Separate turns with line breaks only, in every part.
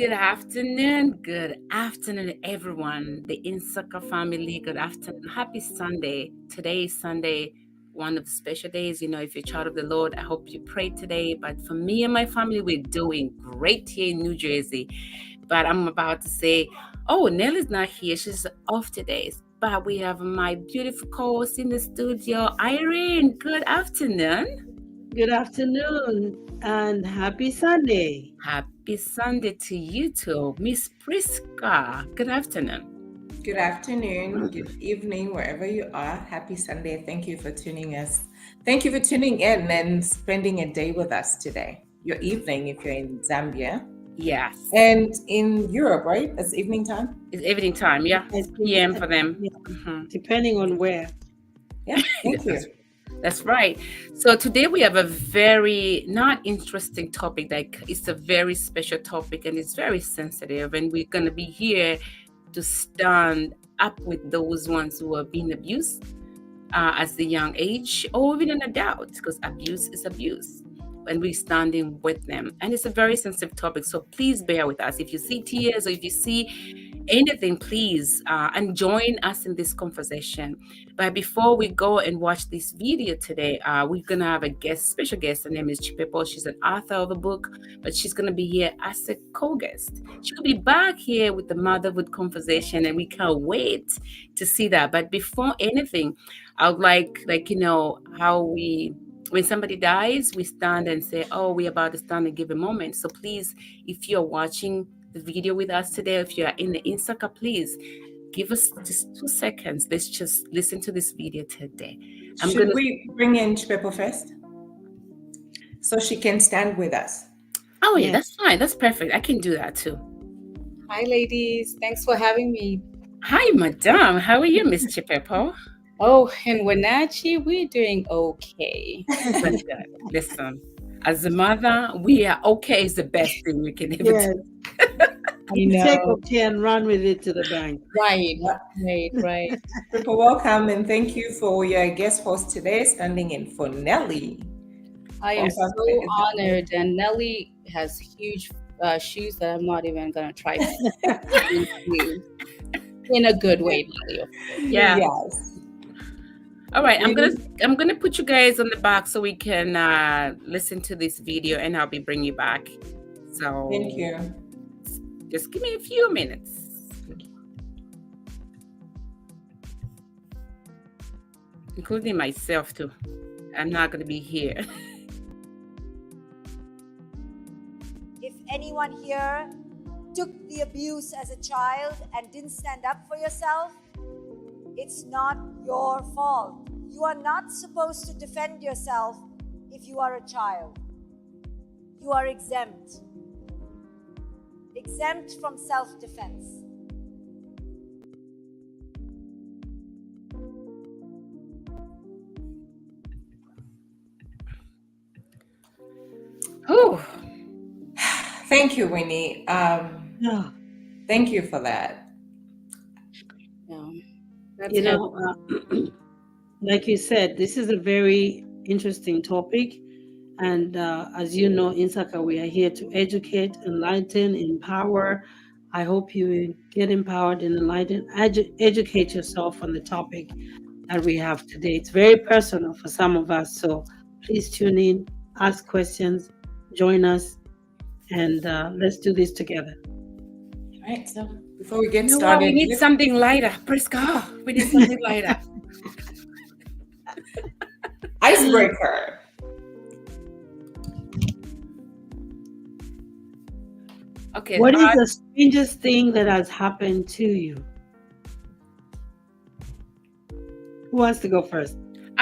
Good afternoon, everyone. The Insaka family, good afternoon. Happy Sunday. Today is Sunday, one of the special days. If you're a child of the Lord, I hope you prayed today. But for me and my family, we're doing great here in New Jersey. But I'm about to say, oh, Nellie's not here. She's off today. But we have my beautiful co-host in the studio, Irene. Good afternoon.
Good afternoon and happy Sunday.
Happy Sunday to you too, Miss Priska. Good afternoon.
Good afternoon, good evening, wherever you are. Happy Sunday. Thank you for tuning us. Thank you for tuning in and spending a day with us today. Your evening if you're in Zambia.
Yes.
And in Europe, right? It's evening time?
It's evening time, yeah. It's PM for them.
Yeah. Depending on where.
Yeah, thank you.
That's right. So today we have a very not interesting topic. Like it's a very special topic and it's very sensitive. And we're going to be here to stand up with those ones who are being abused as the young age or even an adult, because abuse is abuse. And we're standing with them. And it's a very sensitive topic. So please bear with us. If you see tears or if you see anything, please, and join us in this conversation. But before we go and watch this video today, we're going to have a special guest. Her name is Chipepo. She's an author of a book, but she's going to be here as a co-guest. She'll be back here with the motherhood conversation, and we can't wait to see that. But before anything, I would like how when somebody dies, we stand and say, oh, we're about to stand and give a moment. So please, if you're watching the video with us today, if you're in the Insaka, please give us just 2 seconds. Let's just listen to this video today.
Should we bring in Chipepo first? So she can stand with us.
Oh, yeah, that's fine. That's perfect. I can do that too.
Hi, ladies. Thanks for having me.
Hi, madam. How are you, Miss Chipepo?
Oh, in Wenatchee, we're doing okay.
That's good. Listen, as a mother, we are okay is the best thing we can ever do.
Take okay and run with it to the bank.
Right.
People, welcome and thank you for your guest host today, standing in for Nellie.
I am so honored, and Nellie has huge shoes that I'm not even going to try to in a good way, Nellie.
Yeah.
Yes.
All right, I'm gonna put you guys on the back so we can listen to this video, and I'll be bringing you back. So
thank you.
Just give me a few minutes. Including myself too. I'm not gonna be here.
If anyone here took the abuse as a child and didn't stand up for yourself, it's not your fault. You are not supposed to defend yourself if you are a child. You are exempt. Exempt from self-defense.
Oh, thank you, Winnie. Thank you for that.
Like you said, this is a very interesting topic. And as you know, Insaka, we are here to educate, enlighten, empower. I hope you get empowered and enlightened. Educate yourself on the topic that we have today. It's very personal for some of us. So please tune in, ask questions, join us, and let's do this together.
All right. So before we get started,
we need something lighter. Priska, we need something lighter.
Icebreaker.
Okay.
What is the strangest thing that has happened to you? Who wants to go first?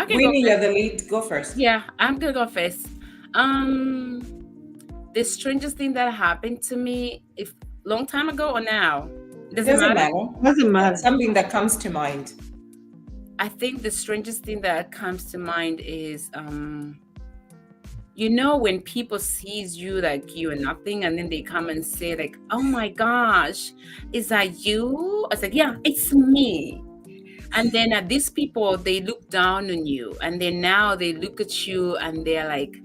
Winnie, you're the lead. Go first.
Yeah, I'm gonna go first. The strangest thing that happened to me, if long time ago or now,
doesn't matter.
Doesn't matter.
Something that comes to mind.
I think the strangest thing that comes to mind is, when people sees you like you are nothing, and then they come and say like, "Oh my gosh, is that you?" I was like, "Yeah, it's me." And then these people, they look down on you, and then now they look at you and they're like,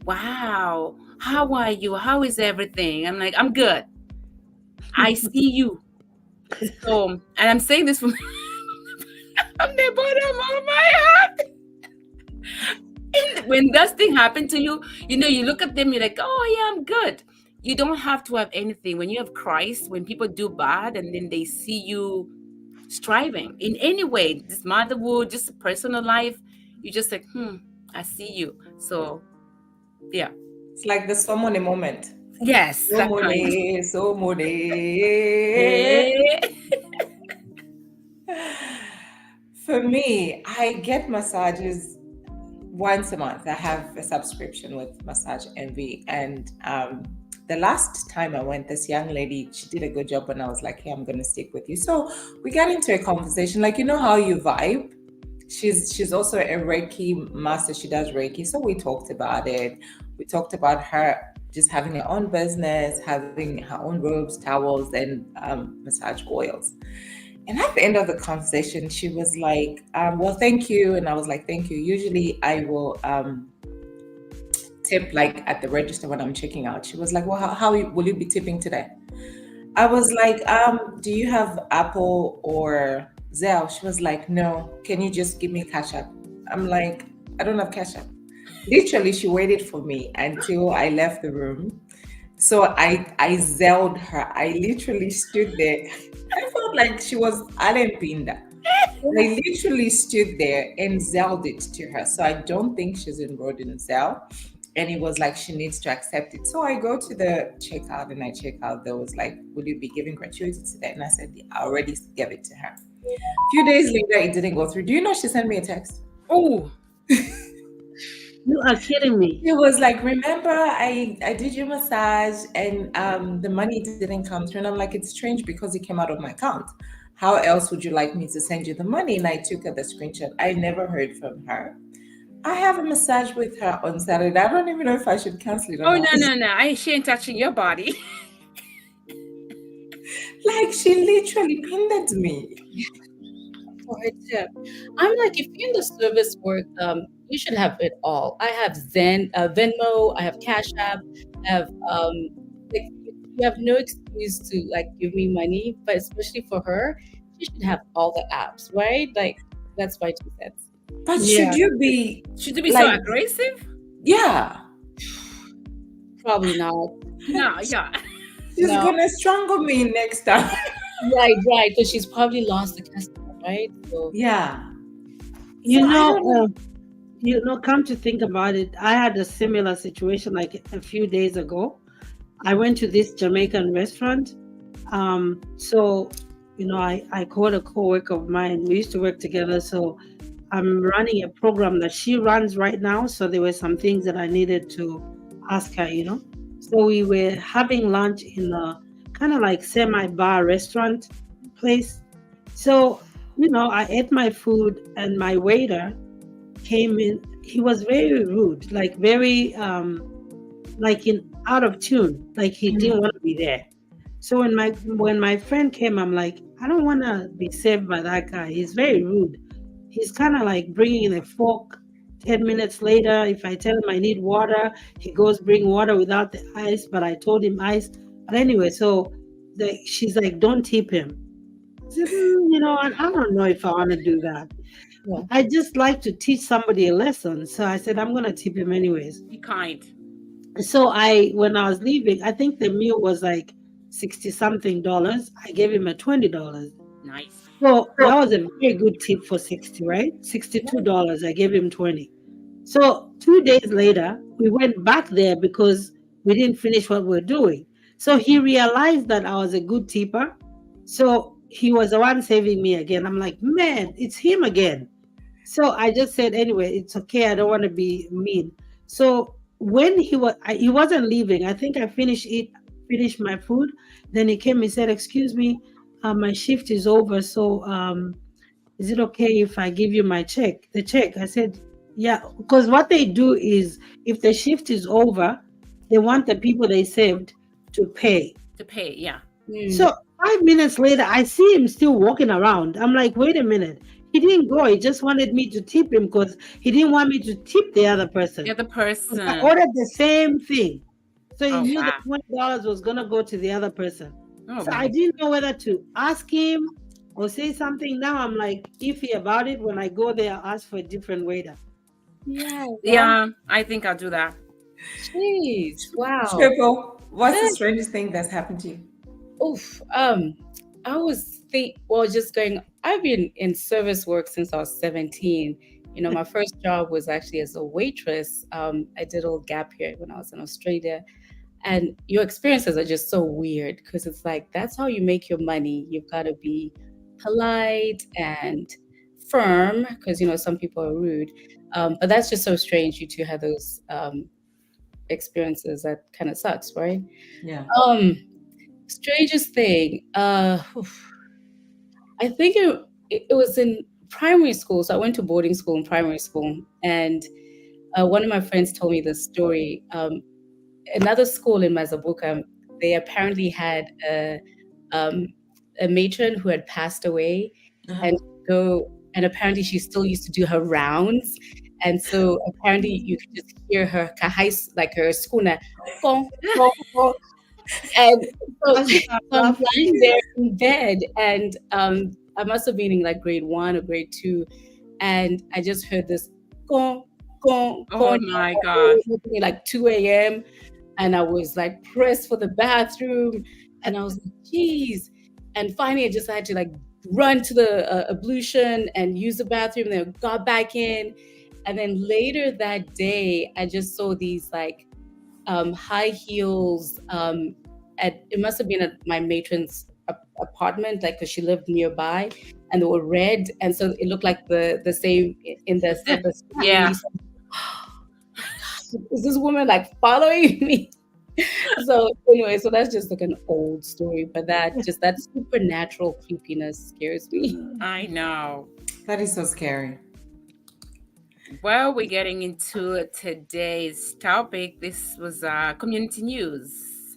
"Wow, how are you? How is everything?" I'm like, "I'm good." I see you. So, and I'm saying this from, from the bottom of my heart. And when that thing happened to you, you look at them, you're like, oh yeah, I'm good. You don't have to have anything. When you have Christ, when people do bad and then they see you striving in any way, this motherhood, just a personal life, you just like, I see you. So yeah.
It's like the so money moment.
Yes, that kind.
So money. For me, I get massages once a month. I have a subscription with Massage Envy, and the last time I went, this young lady, she did a good job, and I was like, hey, I'm going to stick with you. So we got into a conversation, like, you know how you vibe? She's also a Reiki master. She does Reiki. So we talked about it. We talked about her just having her own business, having her own robes, towels, and massage oils. And at the end of the conversation, she was like, well, thank you. And I was like, thank you. Usually I will tip like at the register when I'm checking out. She was like, well, how will you be tipping today? I was like, do you have Apple or Zelle? She was like, no, can you just give me Cash App? I'm like, I don't have Cash App. Literally, she waited for me until I left the room. So I Zelled her. I literally stood there. I felt like she was Alan Pinda. I literally stood there and Zelled it to her. So I don't think she's enrolled in Zelle. And it was like she needs to accept it. So I go to the checkout and I check out. There was like, will you be giving gratuity today? And I said, I already gave it to her. A few days later, it didn't go through. Do you know she sent me a text?
Oh.
You are kidding me.
It was like, remember, I did your massage and the money didn't come through. And I'm like, it's strange because it came out of my account. How else would you like me to send you the money? And I took her the screenshot. I never heard from her. I have a massage with her on Saturday. I don't even know if I should cancel it or not.
No. She ain't touching your body.
Like, she literally pinned me.
For her tip. I'm like, if you're in the service work, you should have it all. I have Venmo, I have Cash App, I have like, you have no excuse to like give me money, but especially for her, she should have all the apps, right? Like, that's my 2 cents.
But should you be
so
like,
aggressive?
Yeah.
Probably not.
No, yeah.
She's gonna strangle me next time.
Right, because she's probably lost the customer, right? So,
Yeah.
You know, come to think about it, I had a similar situation like a few days ago. I went to this Jamaican restaurant. So, I called a co-worker of mine. We used to work together. So I'm running a program that she runs right now. So there were some things that I needed to ask her, So we were having lunch in a kind of like semi-bar restaurant place. So, I ate my food and my waiter came in. He was very rude, like very like out of tune, like he didn't want to be there. So when my friend came, I'm like, I don't want to be saved by that guy. He's very rude. He's kind of like bringing in a fork. 10 minutes later, if I tell him I need water, he goes bring water without the ice, but I told him ice. But anyway, so she's like, don't tip him. I said, I don't know if I want to do that. Yeah. I just like to teach somebody a lesson. So I said, I'm going to tip him anyways.
Be kind.
So when I was leaving, I think the meal was like $60-something. I gave him a $20.
Nice.
So that was a very good tip for 60, right? $62. I gave him 20. So 2 days later, we went back there because we didn't finish what we were doing. So he realized that I was a good tipper. So he was the one saving me again. I'm like, man, it's him again. So I just said, anyway, it's okay. I don't want to be mean. So when he wasn't leaving. I think I finished my food. Then he came and said, excuse me, my shift is over. So is it okay if I give you the check? I said, yeah, because what they do is if the shift is over, they want the people they saved to pay.
Yeah.
So 5 minutes later, I see him still walking around. I'm like, wait a minute. He didn't go. He just wanted me to tip him because he didn't want me to tip the other person.
The other person.
I ordered the same thing. So he knew that $20 was going to go to the other person.
Oh
So I
my.
didn't know whether to ask him or say something. Now I'm like iffy about it. When I go there, I'll ask for a different waiter.
Yeah. Wow.
Yeah, I think I'll do that.
Jeez. Wow.
Triple, what's the
That,
strangest thing that's happened to you?
oof. I was just going. I've been in service work since I was 17. You know, my first job was actually as a waitress. I did a little gap here when I was in Australia. And your experiences are just so weird because it's like that's how you make your money. You've got to be polite and firm because some people are rude. But that's just so strange. You two had those experiences. That kind of sucks, right?
Yeah.
Strangest thing. I think it was in primary school. So I went to boarding school in primary school, and one of my friends told me this story. Another school in Mazabuka, they apparently had um, a matron who had passed away,
Uh-huh.
and and apparently she still used to do her rounds, and so apparently you could just hear her kahais, like her skuna, gong, gong, gong. And so,
As
so
you are
I'm
laughing.
lying there in bed, and I must have been in like grade 1 or grade 2, and I just heard this gong, gong,
Oh
gong.
my
It
God.
was like 2 a.m. and I was like pressed for the bathroom, and I was like, geez. And finally, I just had to like run to the ablution and use the bathroom. Then got back in, and then later that day, I just saw these like high heels. It must have been at my matron's apartment, like because she lived nearby, and they were red, and so it looked like the same in the service.
Yeah.
Is this woman like following me? So anyway, so that's just like an old story, but that supernatural creepiness scares me.
I know.
That is so scary.
Well, we're getting into today's topic. This was community news.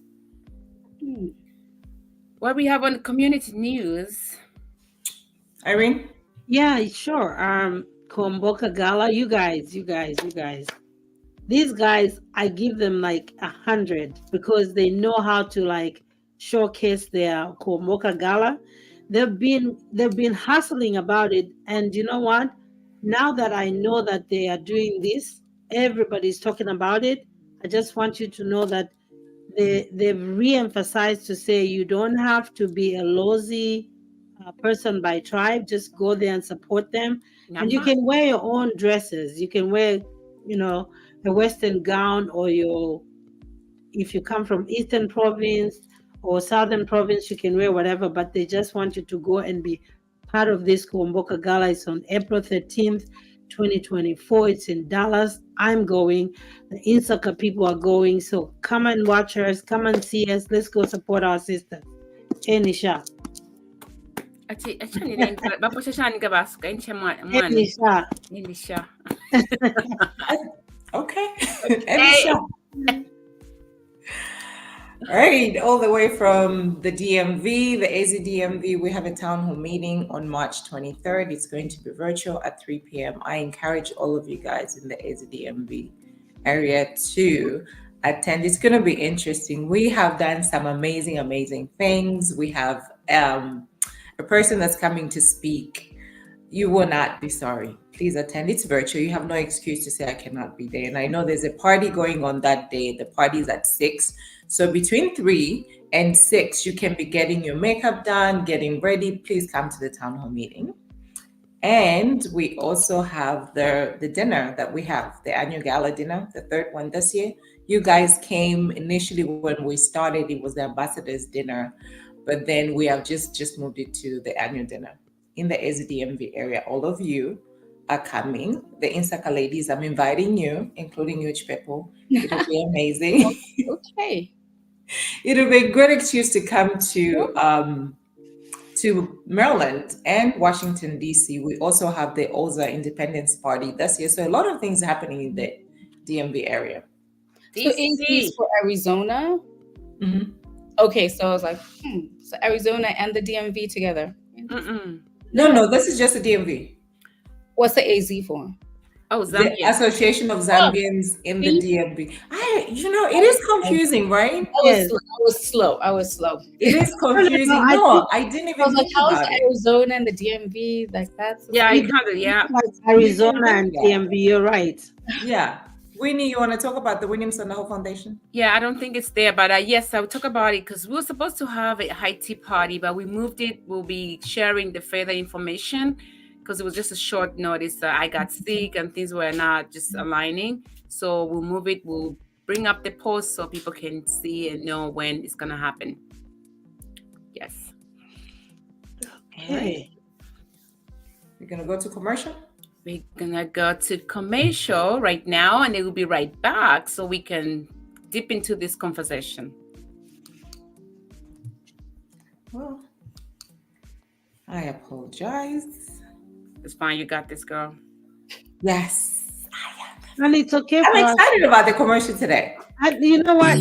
Hmm.
What we have on community news?
Irene?
Yeah, sure. Komboka Gala, you guys. These guys, I give them like 100 because they know how to like showcase their Komboka Gala. They've been hustling about it, and you know what? Now that I know that they are doing this, everybody's talking about it. I just want you to know that they've re-emphasized to say you don't have to be a lousy person by tribe. Just go there and support them, and you
Nama.
can wear your own dresses. You can wear, you know, a Western gown, or if you come from Eastern Province or Southern Province, you can wear whatever. But they just want you to go and be part of this Kuomboka Gala. It's on April 13th. 2024. It's in Dallas. I'm going. The Insaka people are going. So come and watch us. Come and see us. Let's go support our sisters. Enisha. Enisha.
Elisha.
Okay.
Hey.
All right, all the way from the DMV, the AZDMV, we have a town hall meeting on March 23rd. It's going to be virtual at 3 p.m. I encourage all of you guys in the AZDMV area to attend. It's going to be interesting. We have done some amazing things. We have a person that's coming to speak. You will not be sorry. Please attend. It's virtual. You have no excuse to say I cannot be there. And I know there's a party going on that day. The party is at 6. So between 3 and 6, you can be getting your makeup done, getting ready. Please come to the town hall meeting. And we also have the dinner that we have, the annual gala dinner, the third one this year. You guys came initially when we started. It was the ambassador's dinner, but then we have just moved it to the annual dinner in the SDMV area. All of you are coming. The Insaka ladies, I'm inviting you, including you, people. It'll be amazing.
Okay.
It'll be a great excuse to come to Maryland and Washington, D.C. We also have the OZA Independence Party this year. So a lot of things happening in the DMV area.
So AZ is for Arizona?
Mm-hmm.
Okay, so I was like, so Arizona and the DMV together.
Mm-mm.
No, this is just the DMV.
What's the AZ for?
Oh,
The
Zambia.
Association of Zambians in the DMV. It is confusing, right?
Yes.
I was slow.
It is confusing.
I
No,
think
I didn't
I
even
was like,
think
how's
about it.
Arizona and the DMV? Like that's the
Yeah,
same.
I kind of, yeah.
like
You
Arizona
didn't
and
think that.
DMV, you're right.
Yeah. Winnie, you want to talk about the William Sondaho Foundation?
Yeah, I don't think it's there, but yes, I'll talk about it because we were supposed to have a high tea party, but we moved it. We'll be sharing the further information because it was just a short notice. I got sick and things were not just aligning. So we'll move it. We'll bring up the post so people can see and know when it's going to happen. Yes.
Okay.
We're going to go to commercial.
We're going to go to commercial right now and it will be right back so we can dip into this conversation.
Well, I apologize.
It's fine. You got this, girl.
Yes.
And it's okay
I'm
for us.
excited about the commercial today.
And you know what?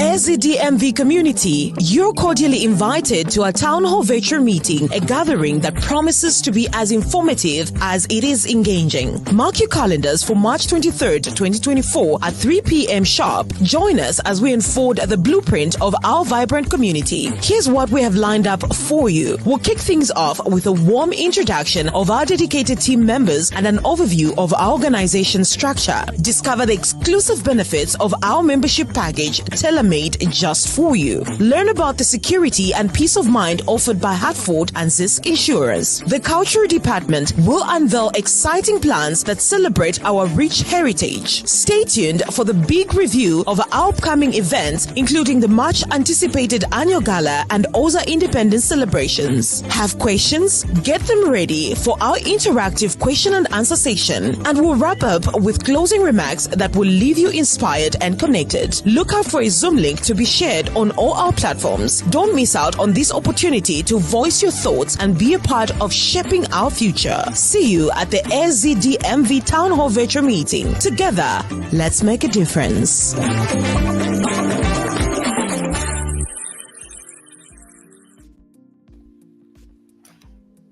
SZDMV community, you're cordially invited to a town hall virtual meeting, a gathering that promises to be as informative as it is engaging. Mark your calendars for March 23rd, 2024 at 3 p.m. sharp. Join us as we unfold the blueprint of our vibrant community. Here's what we have lined up for you. We'll kick things off with a warm introduction of our dedicated team members and an overview of our organization structure. Discover the exclusive benefits of our membership package, tailor-made just for you. Learn about the security and peace of mind offered by Hartford and Zisk Insurance. The Culture Department will unveil exciting plans that celebrate our rich heritage. Stay tuned for the big review of our upcoming events, including the much anticipated annual gala and Oza Independence celebrations. Have questions? Get them ready for our interactive question and answer session, and we'll wrap up with closing remarks that will leave you inspired and connected. Look out for a Zoom link to be shared on all our platforms. Don't miss out on this opportunity to voice your thoughts and be a part of shaping our future. See you at the SZDMV Town Hall Virtual Meeting. Together, let's make a difference.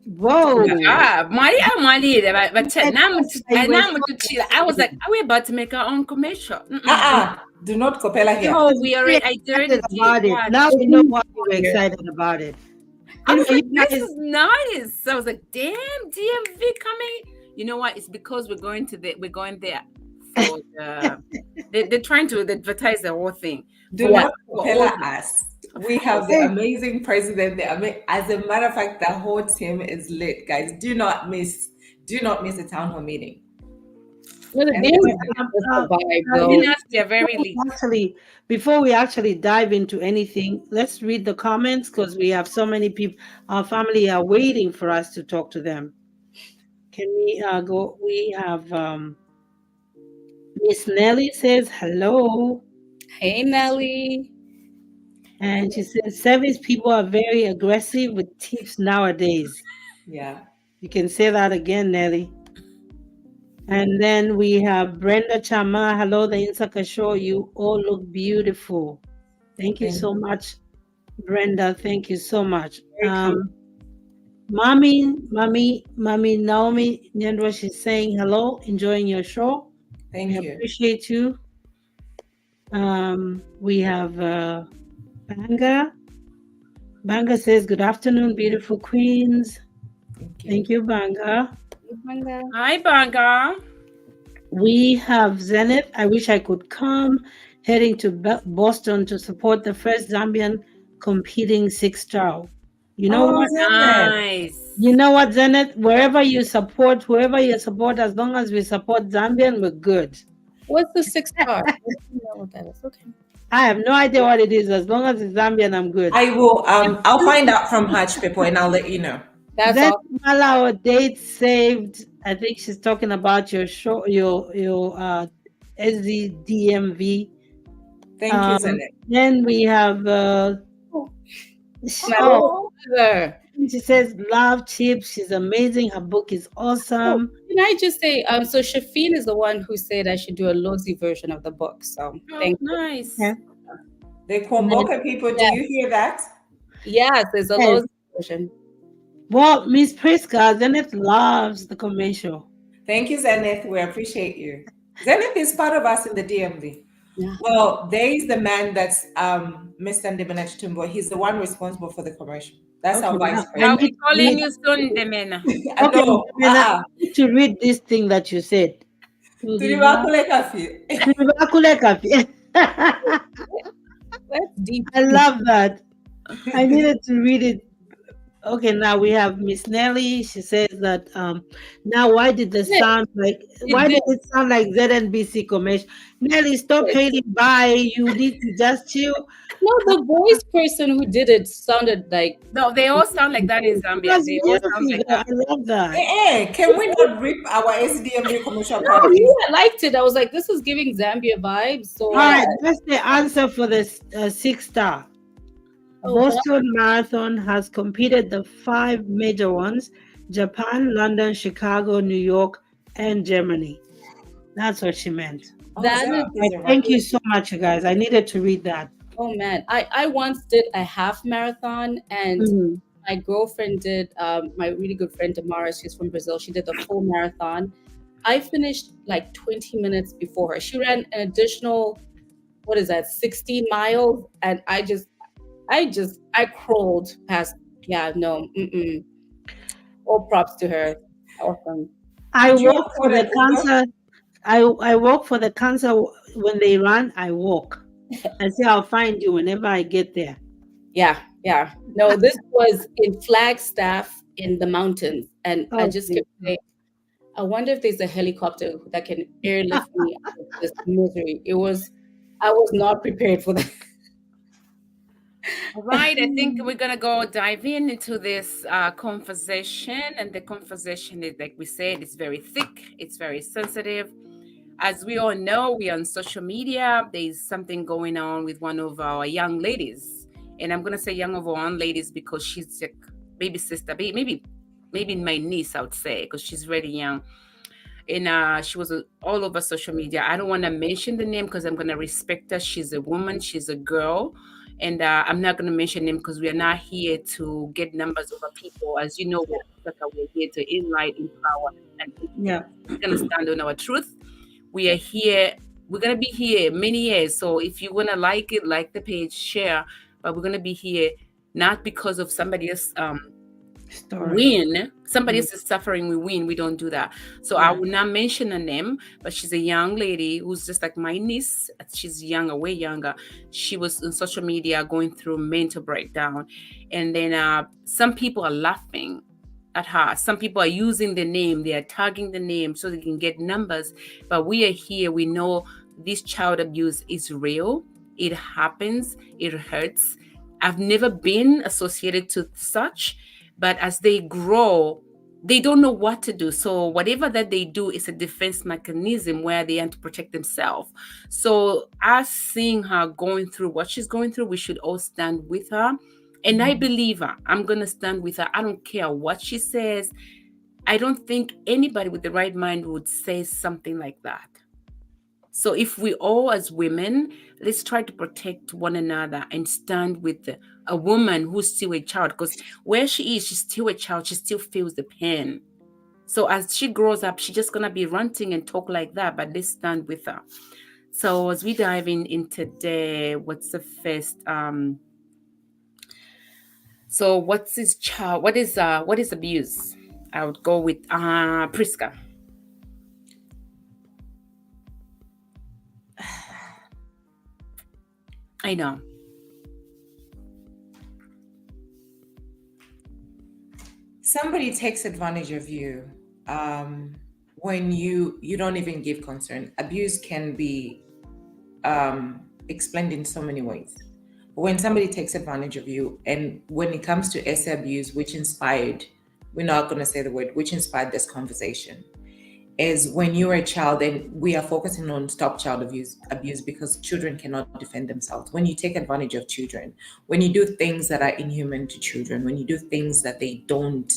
Whoa.
Maria, but now I was like, are we about to make our own commercial?
Do not copella here.
No,
We already, I already
excited about it. Now we know why we're excited about it.
I was
Anyway,
like,
you
this
guys-
is nice. I was like, damn, DMV coming. You know what? It's because we're going there for they're trying to advertise the whole thing.
Do not copella us. We have the amazing president. As a matter of fact, the whole team is lit, guys. Do not miss a town hall meeting.
Well,
They're very lit.
Actually, before we actually dive into anything, let's read the comments because we have so many people. Our family are waiting for us to talk to them. Can we go? We have Miss Nelly says hello,
Hey, Nelly.
and she says service people are very aggressive with tips nowadays.
Yeah.
You can say that again, Nelly. And then we have Brenda Chama. Hello, the Insaka Show. You all look beautiful. Thank you so much, Brenda. Thank you so much. Mommy Naomi Nyandwa, she's saying hello, enjoying your show.
Thank
We
you.
appreciate you. We have Banga. Banga says, good afternoon, beautiful queens. Thank you, Banga.
Hi, Banga.
We have Zenith. I wish I could come. Heading to Boston to support the first Zambian competing six-star. You know what?
Nice.
You know what, Zenith? Wherever you support, whoever you support, as long as we support Zambian, we're good.
What's the 6 star? I don't know what that is. Okay.
I have no idea what it is. As long as it's Zambian, I'm good.
I will. I'll find out from Hatch people and I'll let you know.
That's
Then
all.
our date saved. I think she's talking about your show, your SZDMV.
Thank you, Zenith.
Then we have she says love Chips. She's amazing. Her book is awesome.
Can I just say, so Shafin is the one who said I should do a Lozi version of the book. So thank you.
Nice.
Yeah.
The Kwamboka people, do you hear that?
Yes, there's a Lozi version.
Well, Miss Priska, Zenith loves the commercial.
Thank you, Zenith. We appreciate you. Zenith is part of us in the DMV.
Yeah.
Well, there is the man that's Mr. Ndimanach Tumbo. He's the one responsible for the commercial. That's our
Okay,
vice
now I
I'll
president.
be
need to
calling
read.
you soon, Demena.
Okay,
No,
Jimena, I need to read this thing that you said.
Tulibakule kafi.
Tulibakule kafi.
That's deep.
I love that. I needed to read it. Okay, now we have Miss Nelly. She says that now why did the sound like
did.
it sound like ZNBC commercial? Nelly, stop hating. Bye. You need to just chill.
No, the voice person who did it sounded like
No, they all sound like that in Zambia.
That's
They all sound
beautiful.
like that.
I love that.
Can we not rip our SDMV commercial
no,
parties?
yeah, I liked it. I was like, this is giving Zambia vibes. So
All right, that's the answer for the 6-star.
Oh,
Boston Marathon has competed the 5 major ones: Japan, London, Chicago, New York, and Germany. That's what she meant.
that is
Thank you so much, you guys. I needed to read that.
Oh man, I once did a half marathon, and
Mhm.
my girlfriend did. My really good friend Tamara, she's from Brazil. She did the full marathon. I finished like 20 minutes before her. She ran an additional, 16 miles, and I crawled past. Yeah, no, all props to her. Awesome.
I
Did you
walk for
afford
the
an Uber?
cancer. I walk for the cancer when they run. I walk. I say I'll find you whenever I get there.
Yeah. No, this was in Flagstaff in the mountains, and I just kept saying, I wonder if there's a helicopter that can airlift me out of this misery. I was not prepared for that.
All right, I think we're gonna go dive into this conversation, and the conversation is, like we said, it's very thick, it's very sensitive. As we all know, we are on social media. There's something going on with one of our young ladies, and I'm gonna say young of our own ladies because she's like baby sister, maybe my niece, I would say, because she's really young. And she was all over social media. I don't want to mention the name because I'm going to respect her. She's a woman, she's a girl. And I'm not going to mention them because we are not here to get numbers over people. As you know, we're here to enlighten, empower, and we're going to stand on our truth. We are here. We're going to be here many years. So if you want to like it, like the page, share. But we're going to be here not because of somebody else win. Somebody else is suffering, we win. We don't do that. So I will not mention her name, but she's a young lady who's just like my niece. She's younger, way younger. She was on social media going through mental breakdown. And then some people are laughing at her. Some people are using the name. They are tagging the name so they can get numbers. But we are here. We know this child abuse is real. It happens. It hurts. I've never been associated to such. But as they grow, they don't know what to do. So whatever that they do is a defense mechanism where they have to protect themselves. So us seeing her going through what she's going through, we should all stand with her. And I believe her. I'm going to stand with her. I don't care what she says. I don't think anybody with the right mind would say something like that. So if we all as women, let's try to protect one another and stand with a woman who's still a child, because where she is, she's still a child. She still feels the pain. So as she grows up, she's just going to be ranting and talk like that, but let's stand with her. So as we dive in today, what's the first, so what's this child? What is abuse? I would go with Priska. I know.
Somebody takes advantage of you when you don't even give concern. Abuse can be explained in so many ways. But when somebody takes advantage of you, and when it comes to essay abuse, which inspired, we're not going to say the word, which inspired this conversation, is when you're a child, and we are focusing on stop child abuse because children cannot defend themselves. When you take advantage of children, when you do things that are inhuman to children, when you do things that they don't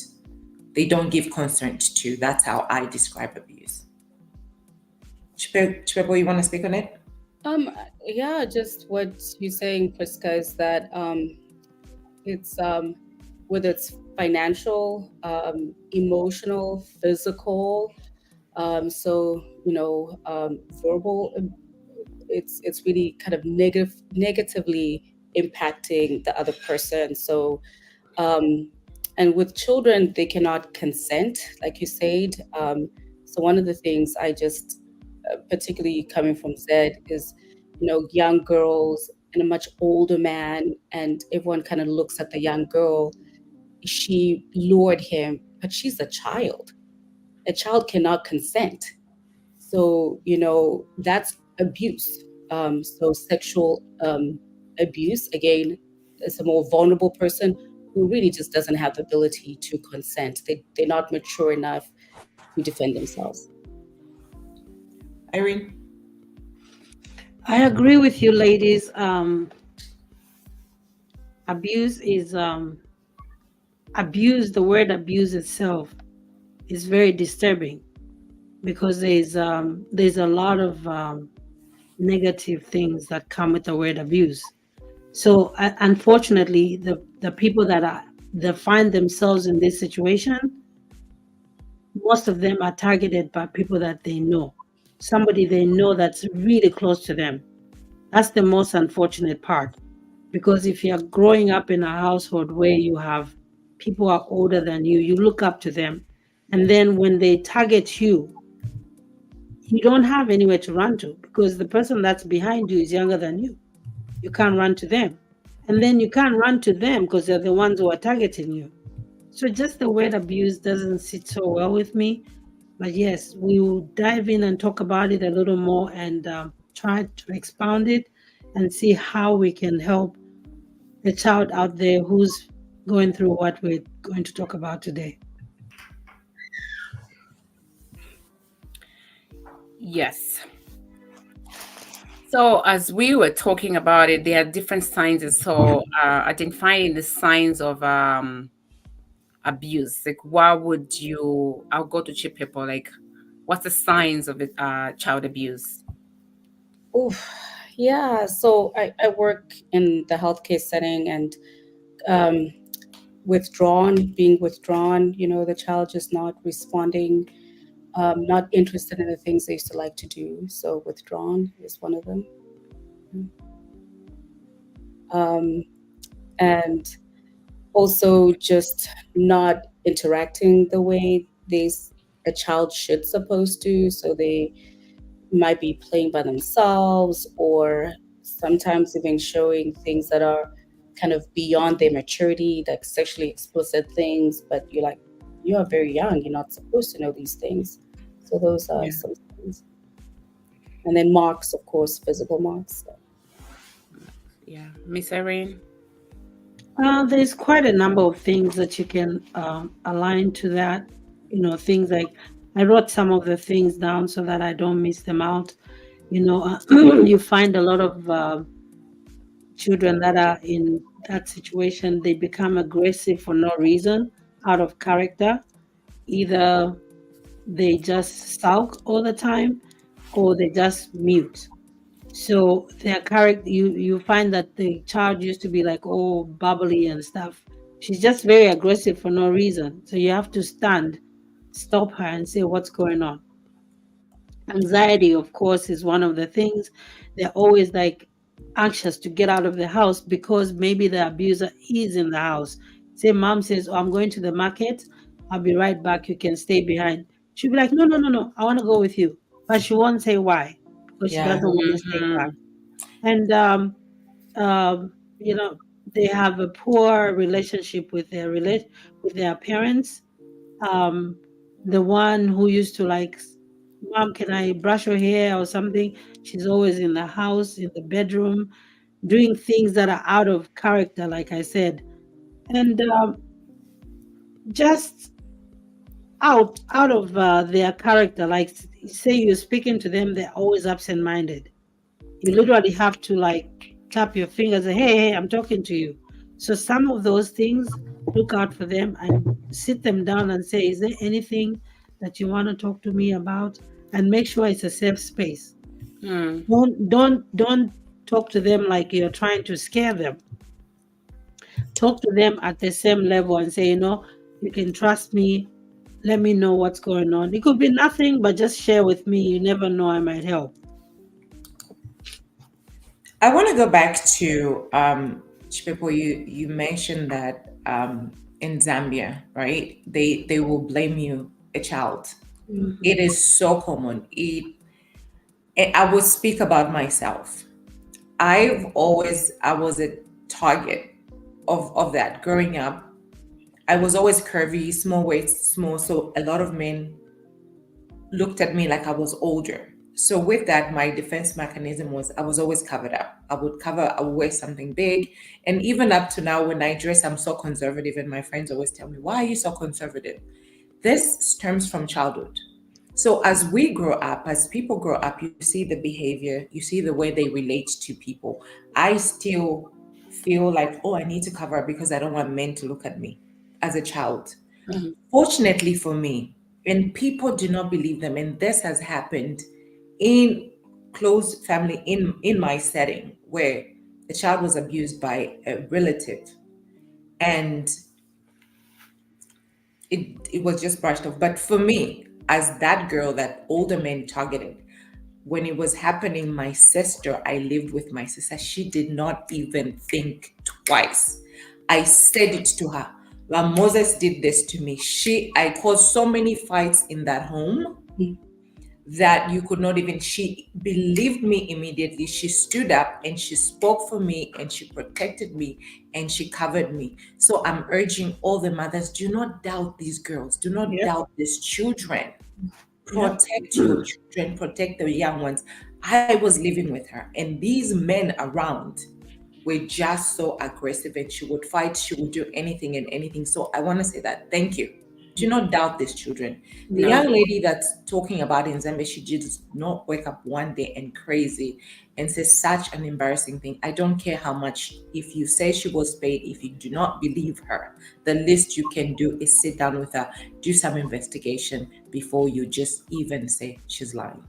give consent to, that's how I describe abuse. Chipepo, you want to speak on it?
Yeah, just what you're saying, Priska, is that it's whether it's financial, emotional, physical, So verbal, it's really kind of negatively impacting the other person. So and with children, they cannot consent, like you said. So one of the things I just, particularly coming from Zed, is young girls and a much older man, and everyone kind of looks at the young girl. She lured him, but she's a child. A child cannot consent. So that's abuse. So sexual abuse, again, is a more vulnerable person who really just doesn't have the ability to consent. They're not mature enough to defend themselves.
Irene?
I agree with you, ladies. Abuse is abuse. The word abuse itself is very disturbing because there's a lot of negative things that come with the word abuse. So unfortunately, the people that find themselves in this situation, most of them are targeted by people that they know, somebody they know that's really close to them. That's the most unfortunate part, because if you're growing up in a household where you have people are older than you look up to them, and then when they target you, you don't have anywhere to run to because the person that's behind you is younger than you. You can't run to them. And then you can't run to them because they're the ones who are targeting you. So just the word abuse doesn't sit so well with me. But yes, we will dive in and talk about it a little more and try to expound it and see how we can help the child out there who's going through what we're going to talk about today.
Yes. So as we were talking about it, there are different signs. So identifying the signs of abuse. Like, what would you? I'll go to cheap people. Like, what's the signs of it, child abuse?
Oh, yeah. So I work in the healthcare setting, and being withdrawn. The child just not responding, not interested in the things they used to like to do. So withdrawn is one of them. And also just not interacting the way a child should supposed to. So they might be playing by themselves, or sometimes even showing things that are kind of beyond their maturity, like sexually explicit things, but you're like, you are very young, you're not supposed to know these things. So those are some things. And then marks, of course, physical marks.
Yeah, Miss Irene.
There's quite a number of things that you can align to that. Things like, I wrote some of the things down so that I don't miss them out. You find a lot of children that are in that situation, they become aggressive for no reason, out of character. Either they just sulk all the time, or they just mute. So their character, you find that the child used to be like, oh, bubbly and stuff. She's just very aggressive for no reason. So you have to stop her and say, what's going on? Anxiety, of course, is one of the things. They're always like anxious to get out of the house because maybe the abuser is in the house. Say mom says, oh, I'm going to the market, I'll be right back, you can stay behind. She'll be like, no, no, no, no, I want to go with you. But she won't say why, because she doesn't want to stay back. And they have a poor relationship with their parents. The one who used to like, mom, can I brush your hair or something? She's always in the house, in the bedroom, doing things that are out of character, like I said, and just out of their character. Like, say you're speaking to them, they're always absent-minded. You literally have to like tap your fingers and, hey, I'm talking to you. So some of those things, look out for them and sit them down and say, is there anything that you want to talk to me about? And make sure it's a safe space. Don't talk to them like you're trying to scare them. Talk to them at the same level and say, you can trust me. let me know what's going on. It could be nothing, but just share with me. You never know, I might help.
I want to go back to Chipepo. You mentioned that in Zambia, right? They will blame you a child. It is so common. I will speak about myself. I was a target of that growing up. I was always curvy, small waist, small. So a lot of men looked at me like I was older. So with that, my defense mechanism was I was always covered up. I would wear something big. And even up to now, when I dress, I'm so conservative. And my friends always tell me, why are you so conservative? This stems from childhood. So as we grow up, as people grow up, you see the behavior, you see the way they relate to people. I still feel like, oh, I need to cover up because I don't want men to look at me as a child. Fortunately for me, and people do not believe them, and this has happened in close family in my setting where the child was abused by a relative, and it was just brushed off. But for me, as that girl that older men targeted, when it was happening, my sister, I lived with my sister, she did not even think twice. I said it to her. Well, Moses did this to me. I caused so many fights in that home that you could not even, she believed me immediately. She stood up and she spoke for me and she protected me and she covered me. So I'm urging all the mothers, do not doubt these girls. Do not doubt these children. Protect your children, protect the young ones. I was living with her and these men around were just so aggressive and she would fight, she would do anything and anything. So I want to say that thank you. Do not doubt these children. The young lady that's talking about in Zambia, she did not wake up one day and crazy and say such an embarrassing thing. I don't care how much, if you say she was paid, if you do not believe her, the least you can do is sit down with her, do some investigation before you just even say she's lying.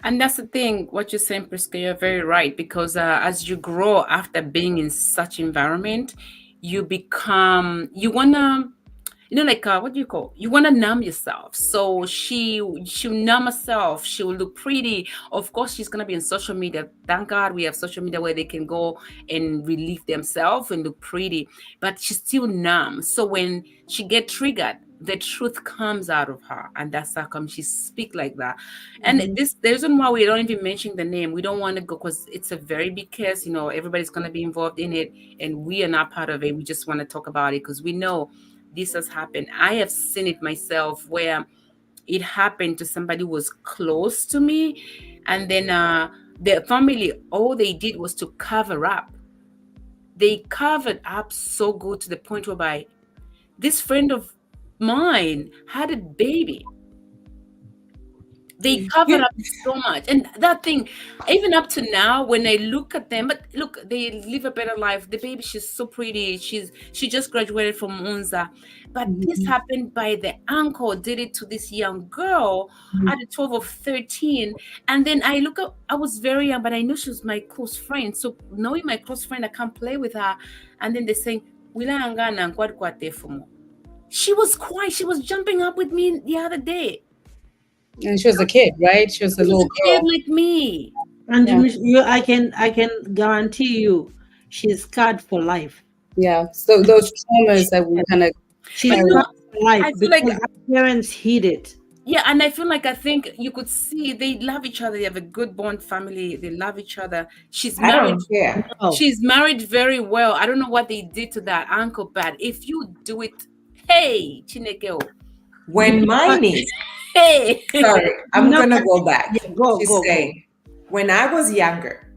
And that's the thing, what you're saying, Priska, you're very right. Because as you grow after being in such environment, you become, you wanna, like what do you call? You wanna numb yourself. So she'll numb herself. She'll look pretty. Of course, she's gonna be on social media. Thank God we have social media where they can go and relieve themselves and look pretty. But she's still numb. So when she get triggered, the truth comes out of her, and that's how come she speak like that. And the reason why we don't even mention the name, we don't want to go because it's a very big case. Everybody's going to be involved in it, and we are not part of it. We just want to talk about it because we know this has happened. I have seen it myself where it happened to somebody who was close to me, and then the family, all they did was to cover up. They covered up so good to the point whereby this friend of mine had a baby. They covered up so much. And that thing, even up to now, when I look at them, but look, they live a better life. The baby, she's so pretty. She just graduated from Unza. But this happened by the uncle, did it to this young girl at the 12 or 13. And then I look up, I was very young, but I knew she was my close friend. So knowing my close friend, I can't play with her. And then they're saying, she was quiet. She was jumping up with me the other day.
And she was a kid, right? She was a little
kid
girl.
like me.
And I can guarantee you, she's scarred for life.
Yeah. So those traumas that we kind of
She's scarred for life
I feel
because
like
her parents hid it.
Yeah, and I think you could see they love each other. They have a good bond family. They love each other. She's
I
married.
don't care.
Oh,
She's married very well. I don't know what they did to that uncle, but if you do it, hey, Chinekeo,
When my niece,
hey,
sorry, I'm
No,
gonna go back
go,
to
go.
say, when I was younger,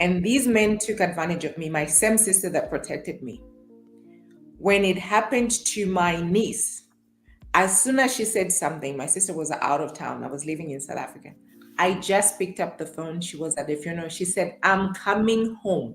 and these men took advantage of me, my same sister that protected me. When it happened to my niece, as soon as she said something, my sister was out of town. I was living in South Africa. I just picked up the phone. She was at the funeral. She said, I'm coming home.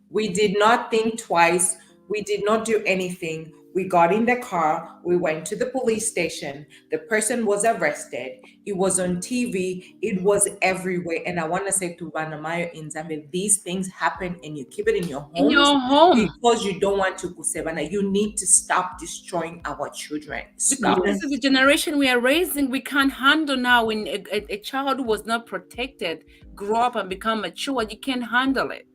We did not think twice. We did not do anything. We got in the car, we went to the police station, the person was arrested, it was on TV, it was everywhere. And I want to say to Vanamayo in Zambia, these things happen and you keep it in your
In
homes
your home.
because you don't want to kusebana. You need to stop destroying our children.
Because
Stop.
this is the generation we are raising. We can't handle now when a child who was not protected grow up and become mature. You can't handle it.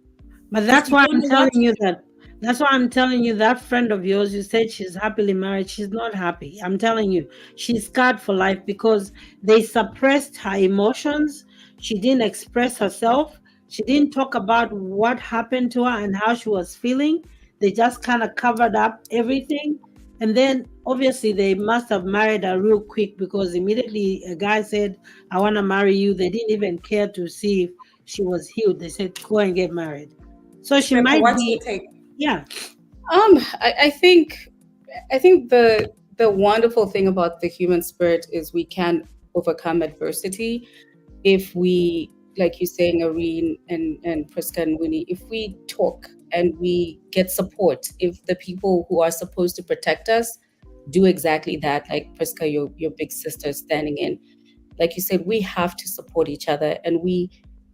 But that's
You
why
don't
I'm
know what
telling
to
you
do.
that. That's why I'm telling you that friend of yours, you said she's happily married. She's not happy. I'm telling you, she's scarred for life because they suppressed her emotions. She didn't express herself. She didn't talk about what happened to her and how she was feeling. They just kind of covered up everything. And then obviously they must have married her real quick because immediately a guy said, I want to marry you. They didn't even care to see if she was healed. They said, go and get married. So she
Pepper,
might
what's your
be,
take?
yeah.
I think the wonderful thing about the human spirit is we can overcome adversity if we, like you're saying, Irene and Priska and Winnie, if we talk and we get support, if the people who are supposed to protect us do exactly that, like Priska, your big sister standing in, like you said, we have to support each other and we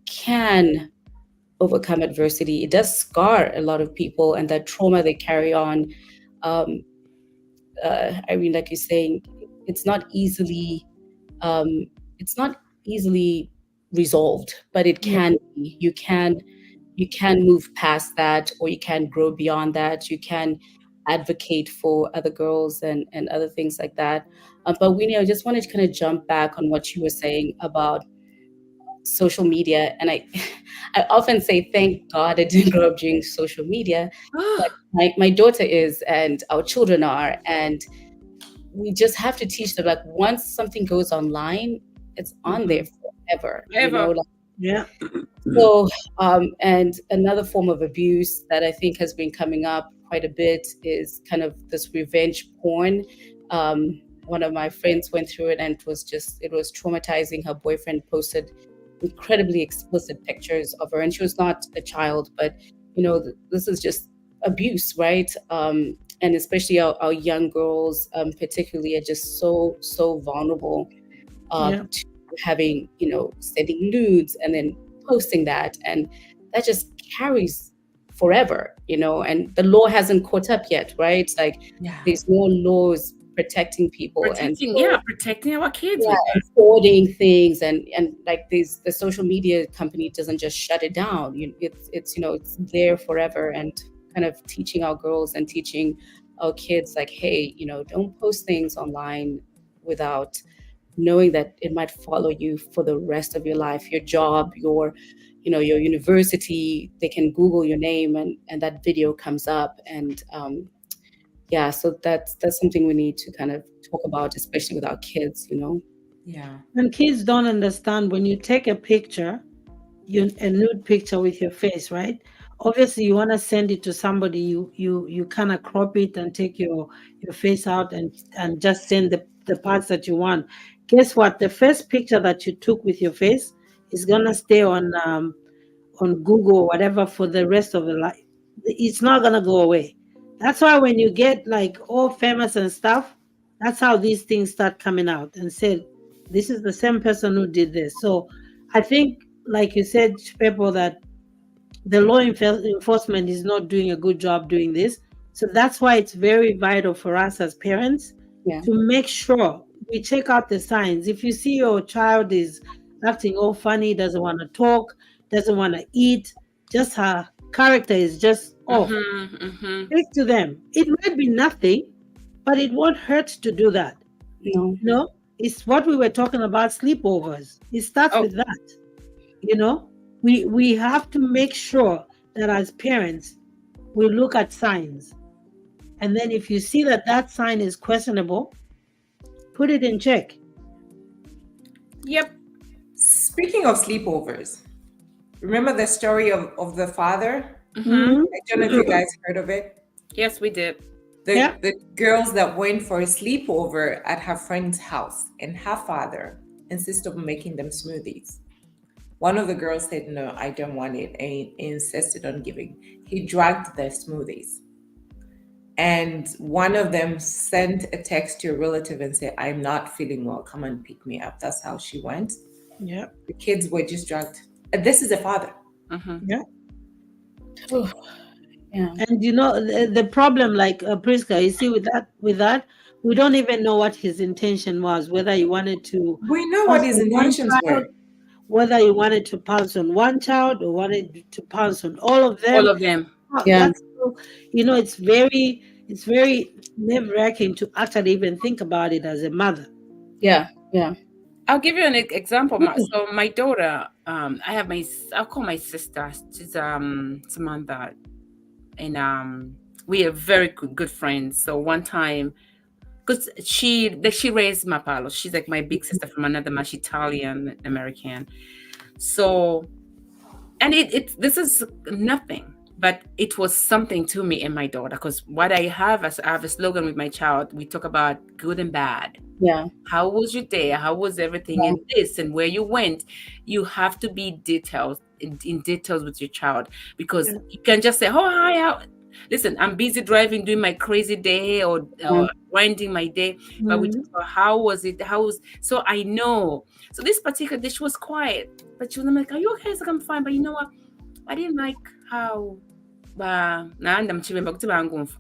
can overcome adversity. It does scar a lot of people and that trauma they carry on. Um, I mean, like you're saying, it's not easily um, it's not easily resolved, but it can be. You can move past that, or you can grow beyond that. You can advocate for other girls and other things like that. But Winnie, I just wanted to kind of jump back on what you were saying about social media, and I I often say thank God I didn't grow up during social media, but my daughter is, and our children are, and we just have to teach them, like, once something goes online, it's on there forever, you know,
Ever.
like,
Yeah.
so and another form of abuse that I think has been coming up quite a bit is kind of this revenge porn. One of my friends went through it and it was traumatizing. Her boyfriend posted incredibly explicit pictures of her, and she was not a child, but you know, this is just abuse, right? And especially our young girls, particularly, are just so vulnerable to having, you know, sending nudes and then posting that, and that just carries forever, you know. And the law hasn't caught up yet, right? Like, there's no laws protecting people,
Protecting our kids.
And forwarding things, and like the social media company doesn't just shut it down. It's you know, it's there forever, and kind of teaching our girls and teaching our kids, like, hey, you know, don't post things online without knowing that it might follow you for the rest of your life, your job, your, you know, your university. They can Google your name and that video comes up, and yeah, so that's something we need to kind of talk about, especially with our kids, you know.
Yeah.
And kids don't understand when you take a picture, a nude picture with your face, right? Obviously, you want to send it to somebody. You kind of crop it and take your face out and just send the parts that you want. Guess what? The first picture that you took with your face is gonna stay on Google or whatever for the rest of your life. It's not gonna go away. That's why when you get like all famous and stuff, that's how these things start coming out and said, this is the same person who did this. So I think, like you said, people, that the law enforcement is not doing a good job doing this. So that's why it's very vital for us as parents to make sure we check out the signs. If you see your child is acting all funny, doesn't want to talk, doesn't want to eat, just her character is just off, speak to them. It might be nothing, but it won't hurt to do that. No, it's what we were talking about, sleepovers. It starts with that. You know, we have to make sure that as parents we look at signs, and then if you see that sign is questionable, put it in check.
Yep.
Speaking of sleepovers, remember the story of the father? I don't know if you guys heard of it.
Yes, we did.
The girls that went for a sleepover at her friend's house, and her father insisted on making them smoothies. One of the girls said, no, I don't want it, and insisted on giving. He dragged the smoothies. and one of them sent a text to a relative and said, "I'm not feeling well, come and pick me up." That's how she went.
Yeah.
The kids were just drugged. And this is the father.
Yeah.
Oh, yeah.
And the problem, like Priska, you see, with that, we don't even know what his intention was, whether he wanted to
We know what
pounce
his
on one
intentions
child,
were.
whether he wanted to pounce on one child or wanted to pounce on all of them.
All of them.
Yeah.
That's it's very nerve-wracking to actually even think about it as a mother.
Yeah. Yeah.
I'll give you an example. So my daughter, I'll call my sister. She's Samantha, and we are very good friends. So one time, because she raised Mapalo, she's like my big sister from another mother, she's Italian American. So, and this is nothing, but it was something to me and my daughter, because what I have a slogan with my child. We talk about good and bad.
Yeah.
How was your day? How was everything in this and where you went? You have to be detailed in details with your child, because you can just say, "Oh, hi, listen, I'm busy driving, doing my crazy day or winding my day." But we talk about how was it? So I know. So this particular dish was quiet, but she was like, "Are you okay?" I was like, "I'm fine." But you know what? I didn't like how nanda mchibemba kuti bangumfa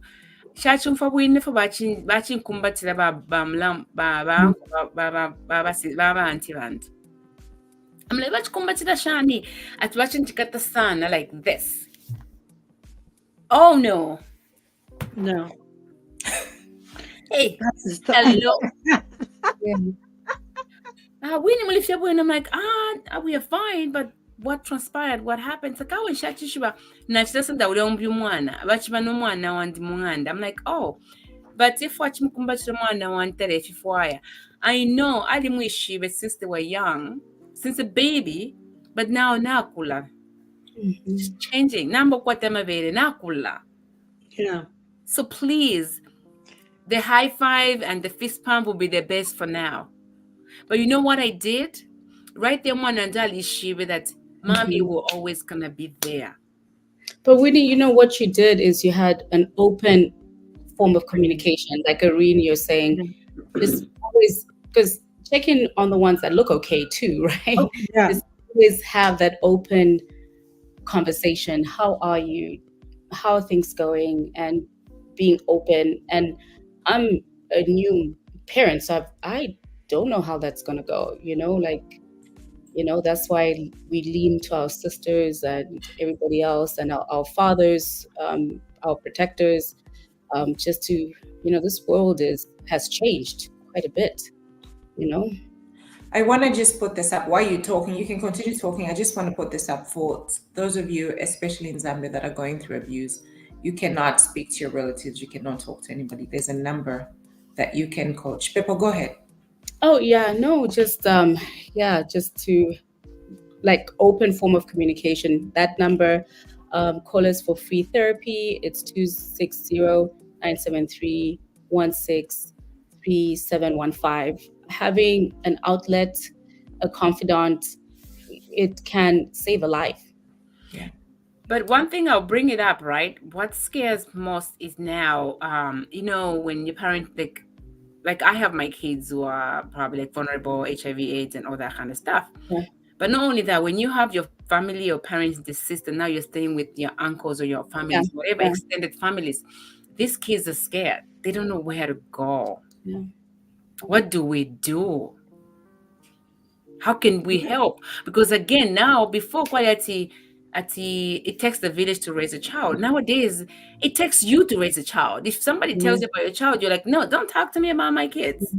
shachumfa bwine fo bachinkumbatira babanti bantu. I'm like, bachikumbatira shani ati bachinchikata sana like this. Oh no. Hey, hello. Winnie mulifia bwine. I'm like, we are fine, but what transpired, what happened? Sakawe shachishiba nachisasanda ule ombi umwana bachiba n'omwana wandi munganda. I'm like, oh, but if wachimkumbatira mwana wantere fifwaya, I know ali mwishibe since they were young, since a baby, but now nakula. It's changing. Nambo kwatamavere nakula.
Yeah.
So please, the high five and the fist pump will be the best for now. But you know what I did? Right there, Mwanandali Shiva, that mommy will always gonna be there.
But Winnie, you know what you did is you had an open form of communication, like Irene, you're saying, just always, because check in on the ones that look okay too, right?
Oh, yeah.
Just always have that open conversation. How are you? How are things going? And being open. And I'm a new parent, so I don't know how that's gonna go. That's why we lean to our sisters and everybody else and our fathers, our protectors, just to, this world has changed quite a bit,
I want to just put this up while you're talking. You can continue talking. I just want to put this up for those of you, especially in Zambia, that are going through abuse. You cannot speak to your relatives. You cannot talk to anybody. There's a number that you can call. Pepo, go ahead.
Oh, yeah, no, just to like open form of communication. That number, call us for free therapy. It's 260-973-163715. Having an outlet, a confidant, it can save a life.
Yeah.
But one thing I'll bring it up, right? What scares most is now, when your parents like I have my kids who are probably like vulnerable, HIV/AIDS, and all that kind of stuff.
Yeah.
But not only that, when you have your family or parents deceased, and now you're staying with your uncles or your families, whatever extended families, these kids are scared. They don't know where to go.
Yeah.
What do we do? How can we help? Because again, now before quality, it takes the village to raise a child. Nowadays, it takes you to raise a child. If somebody tells you about your child, you're like, no, don't talk to me about my kids.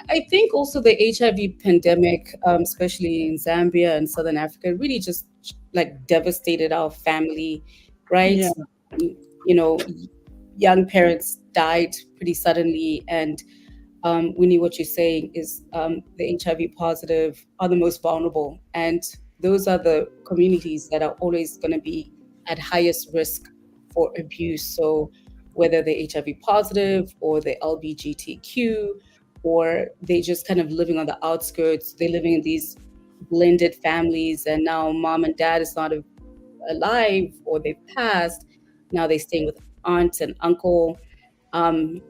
I think also the HIV pandemic, especially in Zambia and Southern Africa, really just like devastated our family, right?
Yeah.
Young parents died pretty suddenly, and Winnie, what you're saying is the HIV positive are the most vulnerable, and those are the communities that are always going to be at highest risk for abuse. So whether they're HIV positive or they're LGBTQ, or they just kind of living on the outskirts, they're living in these blended families, and now mom and dad is not alive or they've passed. Now they're staying with aunt and uncle. Um,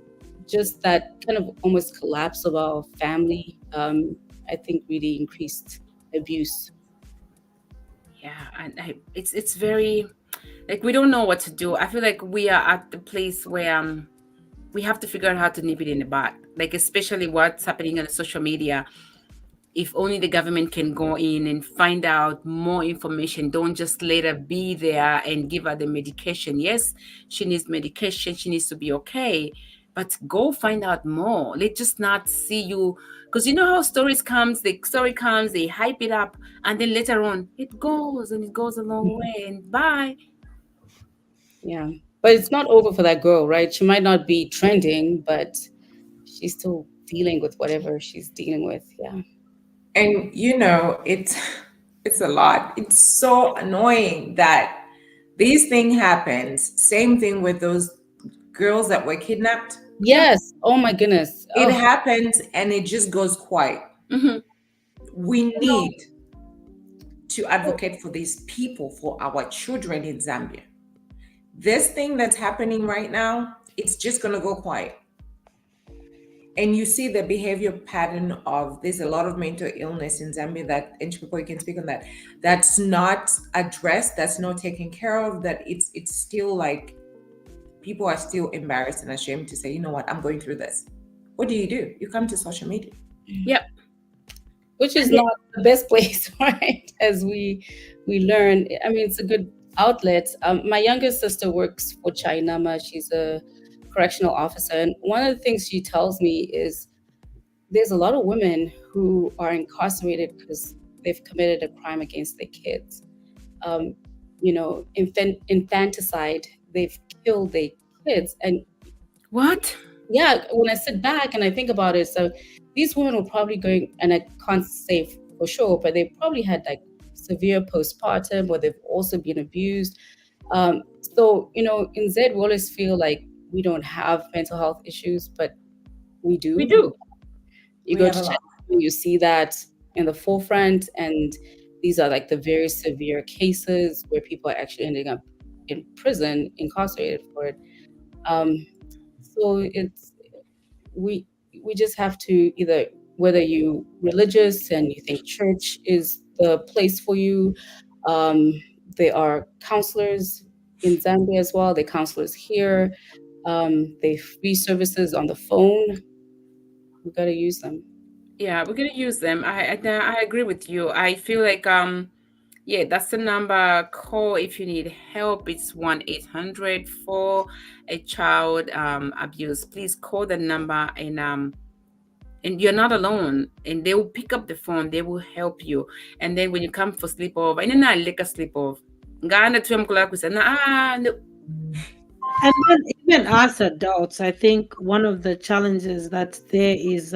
just that kind of almost collapse of our family, I think really increased abuse.
Yeah, and it's very like we don't know what to do. I feel like we are at the place where we have to figure out how to nip it in the bud. Like especially what's happening on social media. If only the government can go in and find out more information. Don't just let her be there and give her the medication. Yes, she needs medication. She needs to be okay. But go find out more. Let's just not see you. Because you know how stories comes, the story comes, they hype it up, and then later on, it goes and it goes a long way and bye.
Yeah. But it's not over for that girl, right? She might not be trending, but she's still dealing with whatever she's dealing with. Yeah.
And it's a lot. It's so annoying that these thing happens. Same thing with those girls that were kidnapped.
Yes. Oh my goodness.
It
Oh,
happens and it just goes quiet.
Hmm.
We need to advocate for these people, for our children in Zambia. This thing that's happening right now, it's just going to go quiet. And you see the behavior pattern of there's a lot of mental illness in Zambia that, and people can speak on that, that's not addressed, that's not taken care of, that it's still like people are still embarrassed and ashamed to say, you know what, I'm going through this. What do? You come to social media.
Yep.
which is not the best place, right? As we learn. I mean, it's a good outlet. My youngest sister works for Chainama. She's a correctional officer, and one of the things she tells me is there's a lot of women who are incarcerated because they've committed a crime against their kids. Infanticide, they've killed their kids. And
What?
yeah, when I sit back and I think about it, so these women were probably going, and I can't say for sure, but they probably had like severe postpartum, or they've also been abused. So, in Z, we always feel like we don't have mental health issues, but we do.
We do.
You
We
go
have
to
a lot.
China, you see that in the forefront, and these are like the very severe cases where people are actually ending up in prison, incarcerated for it. So we just have to either, whether you religious and you think church is the place for you, there are counselors in Zambia as well. There are counselors here. They free services on the phone. We got to use them.
Yeah, we're gonna use them. I agree with you. I feel like yeah, that's the number. Call if you need help. It's 1-800 for a child abuse. Please call the number and you're not alone. And they will pick up the phone. They will help you. And then when you come for sleepover, and then I like a sleepover. Ngana tu mkula kusa na no.
And then even as adults, I think one of the challenges that there is,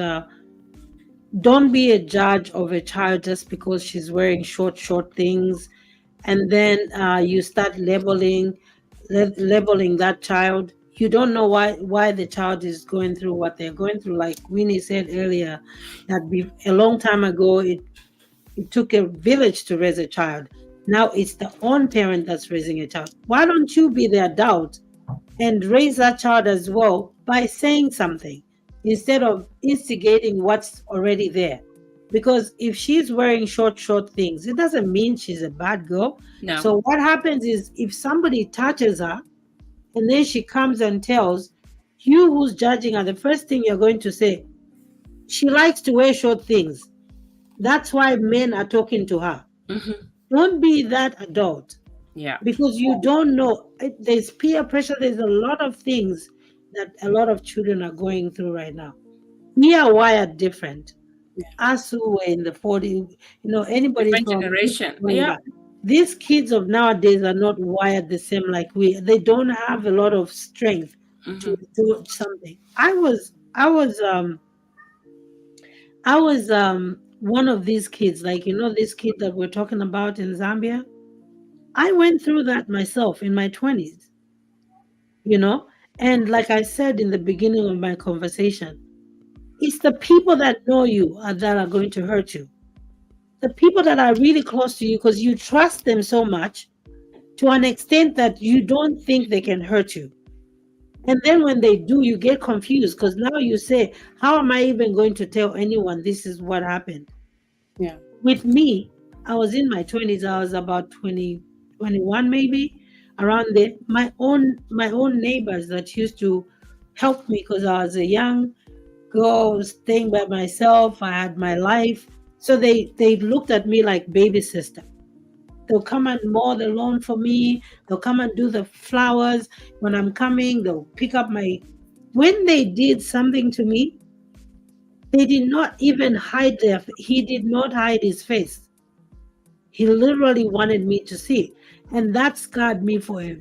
don't be a judge of a child just because she's wearing short things, and then you start labeling that child. You don't know why the child is going through what they're going through. Like Winnie said earlier, that a long time ago, it took a village to raise a child. Now it's the own parent that's raising a child. Why don't you be the adult and raise that child as well by saying something instead of instigating what's already there? Because if she's wearing short things, it doesn't mean she's a bad girl.
No.
So what happens is, if somebody touches her and then she comes and tells you, who's judging her, the first thing you're going to say, she likes to wear short things. That's why men are talking to her.
Mm-hmm.
Don't be that adult.
Yeah.
Because you don't know. There's peer pressure. There's a lot of things that a lot of children are going through right now. We are wired different. Us who were in the 40s, anybody
Different
from
generation.
going
Yeah.
back. These kids of nowadays are not wired the same like we. They don't have a lot of strength to do something. I was one of these kids, like this kid that we're talking about in Zambia. I went through that myself in my 20s, and like I said in the beginning of my conversation, it's the people that know you that are going to hurt you. The people that are really close to you, because you trust them so much to an extent that you don't think they can hurt you. And then when they do, you get confused because now you say, how am I even going to tell anyone this is what happened?
Yeah.
With me, I was in my 20s. I was about 20, 21 maybe, around there. My own neighbors that used to help me because I was a young girl staying by myself. I had my life. So they looked at me like baby sister. They'll come and mow the lawn for me. They'll come and do the flowers. When I'm coming, they'll pick up my. When they did something to me, they did not even hide he did not hide his face. He literally wanted me to see. And that scarred me for a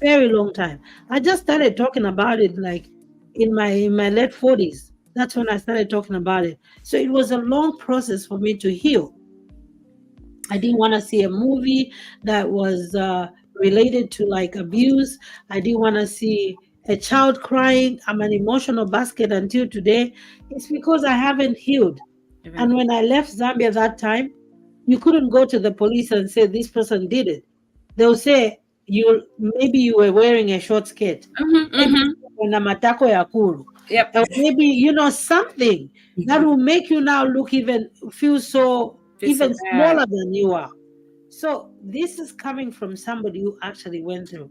very long time. I just started talking about it like in my late 40s. That's when I started talking about it. So it was a long process for me to heal. I didn't want to see a movie that was related to like abuse. I didn't want to see a child crying. I'm an emotional basket until today. It's because I haven't healed. And when I left Zambia that time, you couldn't go to the police and say this person did it. They'll say maybe you were wearing a short skirt. Maybe una matako ya kuru.
Yep.
Or maybe something that will make you now look feel so
Feel so
even
bad.
smaller than you are. So this is coming from somebody who actually went through.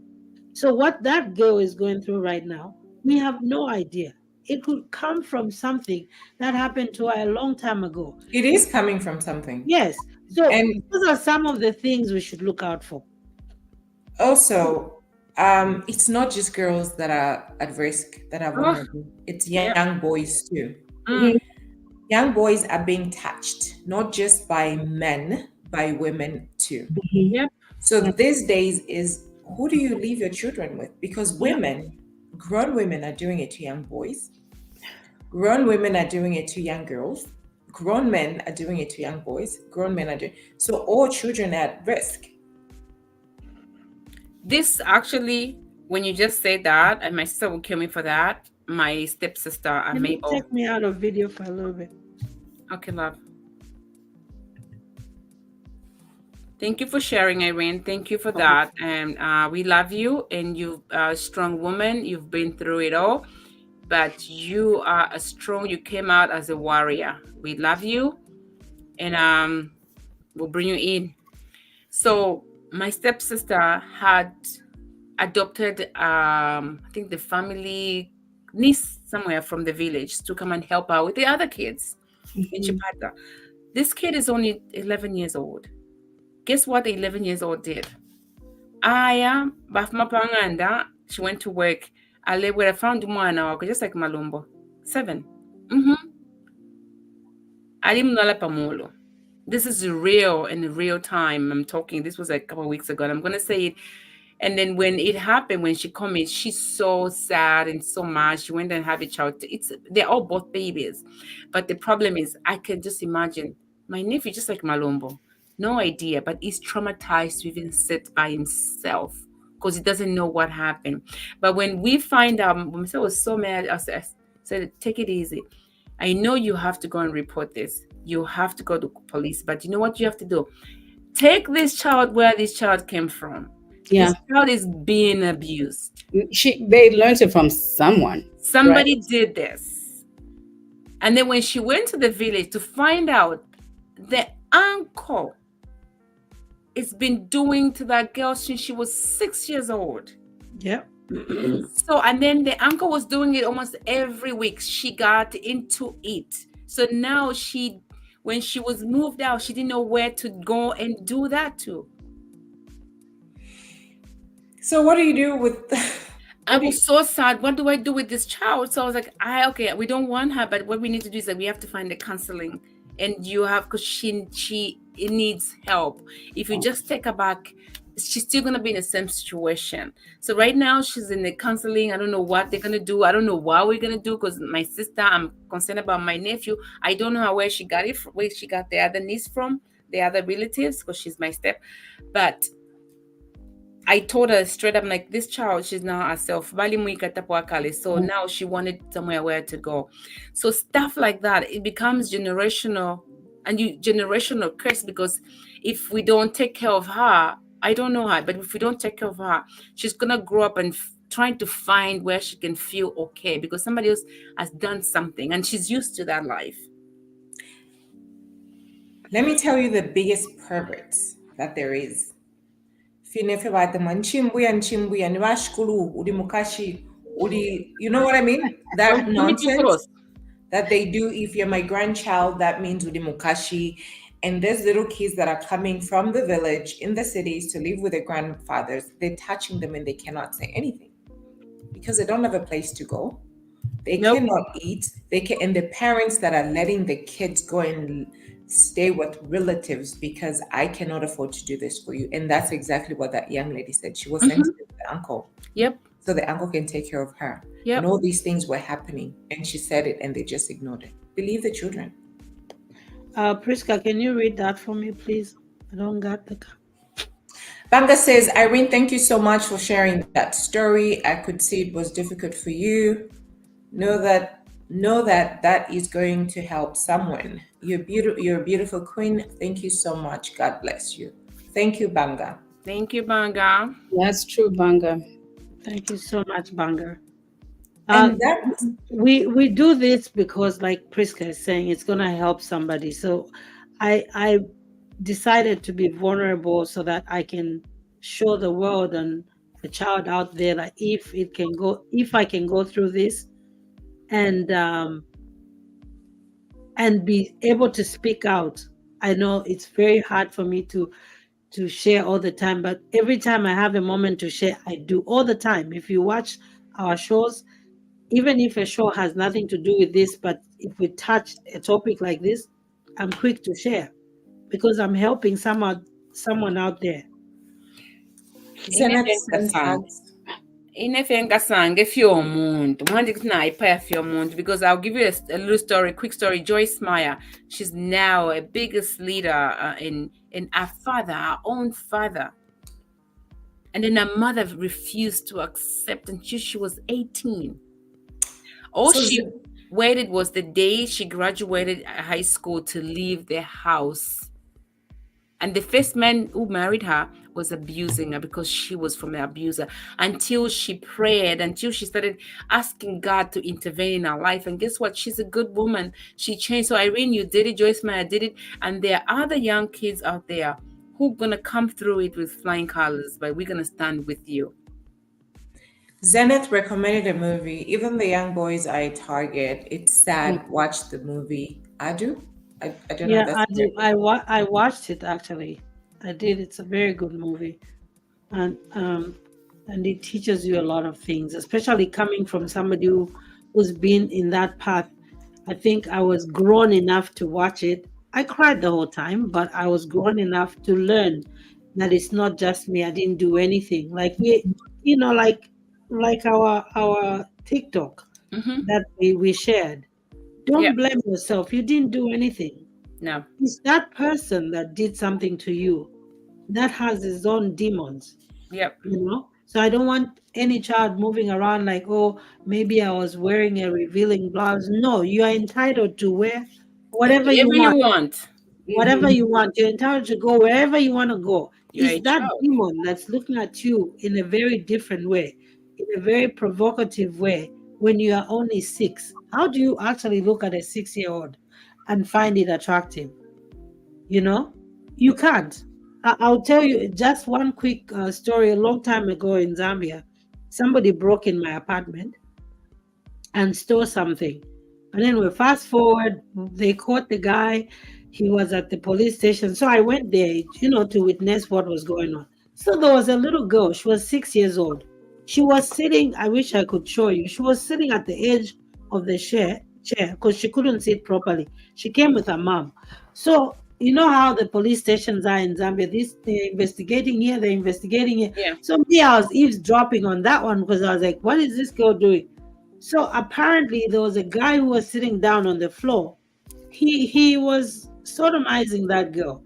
So what that girl is going through right now, we have no idea. It could come from something that happened to her a long time ago.
It is coming from something.
Yes. So
And
those are some of the things we should look out for.
also, it's not just girls that are at risk that are vulnerable. It's young boys too.
Mm.
Young boys are being touched, not just by men, by women too.
Yep.
So these days is, who do you leave your children with? Because grown women are doing it to young boys. Grown women are doing it to young girls. Grown men are doing it to young boys. Grown men are doing so all children are at risk.
This actually, when you just said that, and my sister will kill me for that. My stepsister,
Can you
Mabel.
take me out of video for a little bit?
Okay, love. Thank you for sharing, Irene. Thank you for that. And we love you. And you're a strong woman. You've been through it all. But you are you came out as a warrior. We love you. And we'll bring you in. So my stepsister had adopted, I think the family niece somewhere from the village to come and help out with the other kids in Chipata. This kid is only 11 years old. Guess what the 11 years old did? Aya, bafumapanganda, she went to work. I live where I found mwana wako, just like Malumbo. 7. Alimnala pamulo. This is real in real time. I'm talking. This was like a couple of weeks ago. And I'm gonna say it. And then when it happened, when she called me, she's so sad and so much. She went and had a child. They're all both babies. But the problem is, I can just imagine my nephew, just like Malombo, no idea, but he's traumatized to even sit by himself because he doesn't know what happened. But when we find out, when I was so mad, I said, take it easy. I know you have to go and report this. You have to go to police. But you know what you have to do? Take this child where this child came from.
Yeah.
This child is being abused.
They learned it from someone.
Somebody
right?
did this. And then when she went to the village to find out, the uncle has been doing to that girl since she was 6 years old.
Yeah.
So, and then the uncle was doing it almost every week. She got into it. So now when she was moved out, she didn't know where to go and do that to.
So what do you do with
I was so sad. What do I do with this child? So I was like, okay, we don't want her, but what we need to do is that we have to find the counseling, and you have, because she needs help. If you just take her back, she's still gonna be in the same situation. So right now she's in the counseling. I don't know what they're gonna do. I don't know what we're gonna do, because my sister, I'm concerned about my nephew. I don't know where she got it from, where she got the other niece from, the other relatives, because she's my step. But I told her straight up, like, this child, she's now herself. So now she wanted somewhere where to go. So stuff like that, it becomes generational, and generational curse, because if we don't take care of her, I don't know her, but if we don't take care of her, she's gonna grow up and trying to find where she can feel okay because somebody else has done something and she's used to that life.
Let me tell you the biggest perverts that there is. You know what I mean? That nonsense that they do. If you're my grandchild, that means udimukashi. And there's little kids that are coming from the village in the cities to live with their grandfathers. They're touching them and they cannot say anything because they don't have a place to go. They cannot eat. And the parents that are letting the kids go and stay with relatives because I cannot afford to do this for you. And that's exactly what that young lady said. She was sent to the uncle.
Yep.
So the uncle can take care of her.
Yep.
And all these things were happening. And she said it and they just ignored it. Believe the children.
Priska, can you read that for me, please? I don't got the...
Banga says, Irene, thank you so much for sharing that story. I could see it was difficult for you. Know that that is going to help someone. You're a beautiful queen. Thank you so much. God bless you. Thank you, Banga.
Thank you, Banga.
That's true, Banga.
Thank you so much, Banga.
And
we do this because, like Priska is saying, it's gonna help somebody. So I decided to be vulnerable so that I can show the world and the child out there that if I can go through this and be able to speak out. I know it's very hard for me to share all the time, but every time I have a moment to share, I do all the time. If you watch our shows, even if a show has nothing to do with this, but if we touch a topic like this, I'm quick to share because I'm helping someone out there.
Because I'll give you a little story, quick story. Joyce Meyer, she's now a biggest leader in our own father. And then her mother refused to accept until she was 18. All she waited was the day she graduated high school to leave their house. And the first man who married her was abusing her because she was from the abuser. Until she prayed, until she started asking God to intervene in her life. And guess what? She's a good woman. She changed. So Irene, you did it. Joyce Meyer did it. And there are other young kids out there who are going to come through it with flying colors, but we're going to stand with you.
Zenith recommended a movie. Even the young boys I target, it's sad. Watch the movie. I do. I don't know.
Yeah, I do. I watched it actually. I did. It's a very good movie, and it teaches you a lot of things, especially coming from somebody who's been in that path. I think I was grown enough to watch it. I cried the whole time, but I was grown enough to learn that it's not just me. I didn't do anything. Like like our TikTok that we shared. Don't blame yourself. You didn't do anything.
No.
It's that person that did something to you that has his own demons.
Yep.
So I don't want any child moving around like, oh, maybe I was wearing a revealing blouse. No, you are entitled to wear whatever you want. Whatever you want. You're entitled to go wherever you want to go. It's that demon that's looking at you in a very different way, in a very provocative way when you are only 6. How do you actually look at a 6-year-old and find it attractive? You can't. I'll tell you just one quick story. A long time ago in Zambia, somebody broke in my apartment and stole something. And then we fast forward, they caught the guy. He was at the police station. So I went there, to witness what was going on. So there was a little girl. She was 6 years old. She was sitting, I wish I could show you. She was sitting at the edge of the chair because she couldn't sit properly. She came with her mom. So you know how the police stations are in Zambia. They're investigating here, they're investigating here.
Yeah.
So me, I was eavesdropping on that one because I was like, what is this girl doing? So apparently there was a guy who was sitting down on the floor. He was sodomizing that girl.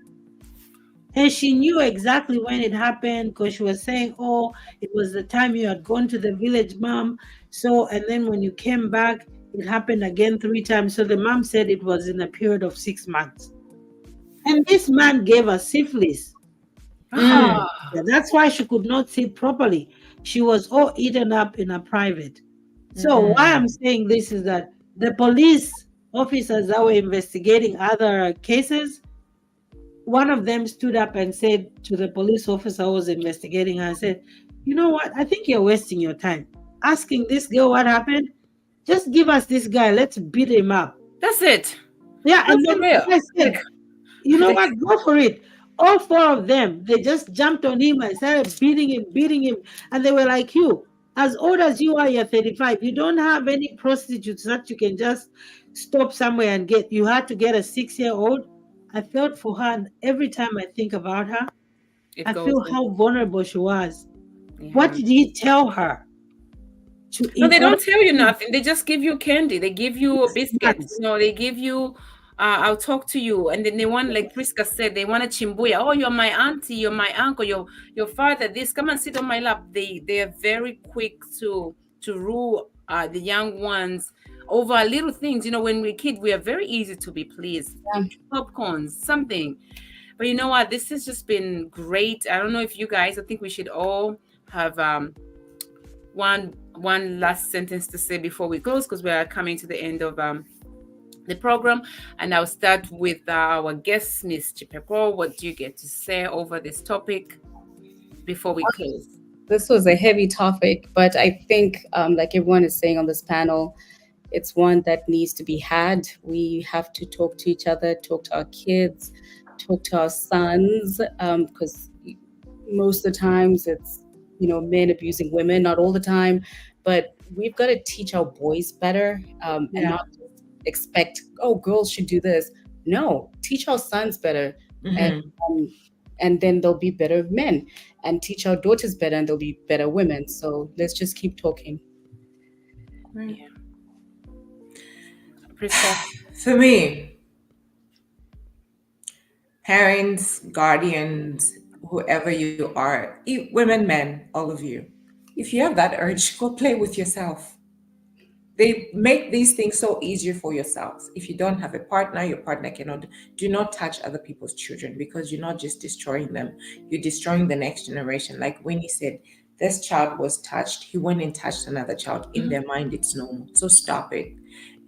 And she knew exactly when it happened because she was saying, oh, it was the time you had gone to the village, mom. So, and then when you came back, it happened again 3 times. So the mom said it was in a period of 6 months. And this man gave her syphilis. Yeah, that's why she could not sit properly. She was all eaten up in a private. So why I'm saying this is that the police officers that were investigating other cases, one of them stood up and said to the police officer who was investigating her, said, "You know what? I think you're wasting your time asking this girl what happened. Just give us this guy. Let's beat him up."
That's it.
Yeah, and
That's
then
real.
I said, "You know what? Go for it." All four of them, they just jumped on him and started beating him. And they were like, "You, as old as you are, you're 35. You don't have any prostitutes that you can just stop somewhere and get. You had to get a 6-year-old." I felt for her, and every time I think about her,
It
I
goes
feel
in.
how vulnerable she was.
Yeah.
What did he tell her?
No, they don't tell you nothing. They just give you candy. They give you biscuits.
Yes.
You know, they give you, I'll talk to you. And then they want, like Priska said, they want a chimbuya. Oh, you're my auntie, you're my uncle, your father, this, come and sit on my lap. They are very quick to rule the young ones over little things. You know, when we're kids, we are very easy to be pleased. Popcorns, something. But you know what? This has just been great. I don't know if you guys, I think we should all have one last sentence to say before we close, because we are coming to the end of the program. And I'll start with our guest, Miss Chipeko. What do you get to say over this topic before we close?
This was a heavy topic, but I think, like everyone is saying on this panel, it's one that needs to be had. We have to talk to each other, talk to our kids, talk to our sons, because most of the times it's, men abusing women, not all the time, but we've got to teach our boys better, and not just expect, oh, girls should do this. No, teach our sons better, and then they'll be better men, and teach our daughters better, and they'll be better women. So let's just keep talking.
Yeah.
For me, parents, guardians, whoever you are, women, men, all of you, if you have that urge, go play with yourself. They make these things so easier for yourselves. If you don't have a partner, your partner cannot. Do not touch other people's children, because you're not just destroying them, you're destroying the next generation. Like Winnie said, this child was touched, he went and touched another child. In their mind, it's normal. So stop it.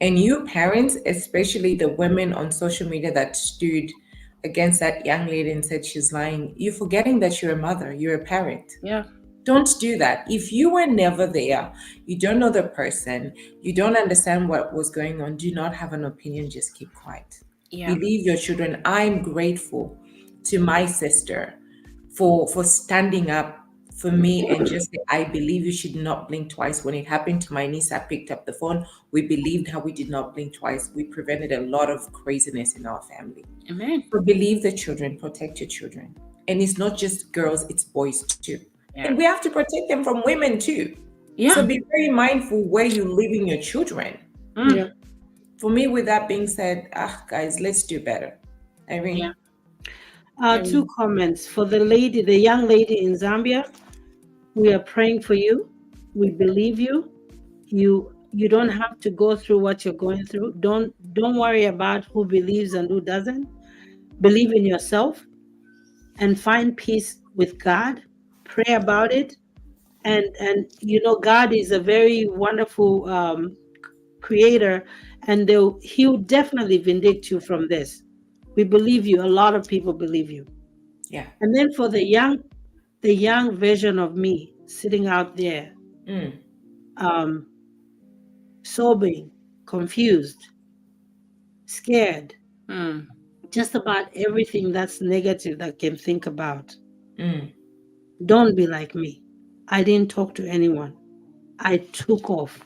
And you parents, especially the women on social media that stood against that young lady and said she's lying, you're forgetting that you're a mother, you're a parent.
Yeah.
Don't do that. If you were never there, you don't know the person, you don't understand what was going on, do not have an opinion, just keep quiet.
Yeah.
Believe your children. I'm grateful to my sister for standing up for me and just say, I believe you should not blink twice. When it happened to my niece, I picked up the phone. We believed her. We did not blink twice. We prevented a lot of craziness in our family.
Amen.
So believe the children, protect your children. And it's not just girls, it's boys too.
Yeah.
And we have to protect them from women too.
Yeah.
So be very mindful where you're leaving your children.
Yeah.
For me, with that being said, guys, let's do better. Irene.
Yeah.
2 comments. For the young lady in Zambia, we are praying for you. We believe you. You don't have to go through what you're going through. Don't worry about who believes and who doesn't. Believe in yourself and find peace with God. Pray about it. And God is a very wonderful creator, and he'll definitely vindict you from this. We believe you. A lot of people believe you.
Yeah.
And then for the young version of me sitting out there, sobbing, confused, scared, just about everything that's negative that can think about. Don't be like me. I didn't talk to anyone. I took off.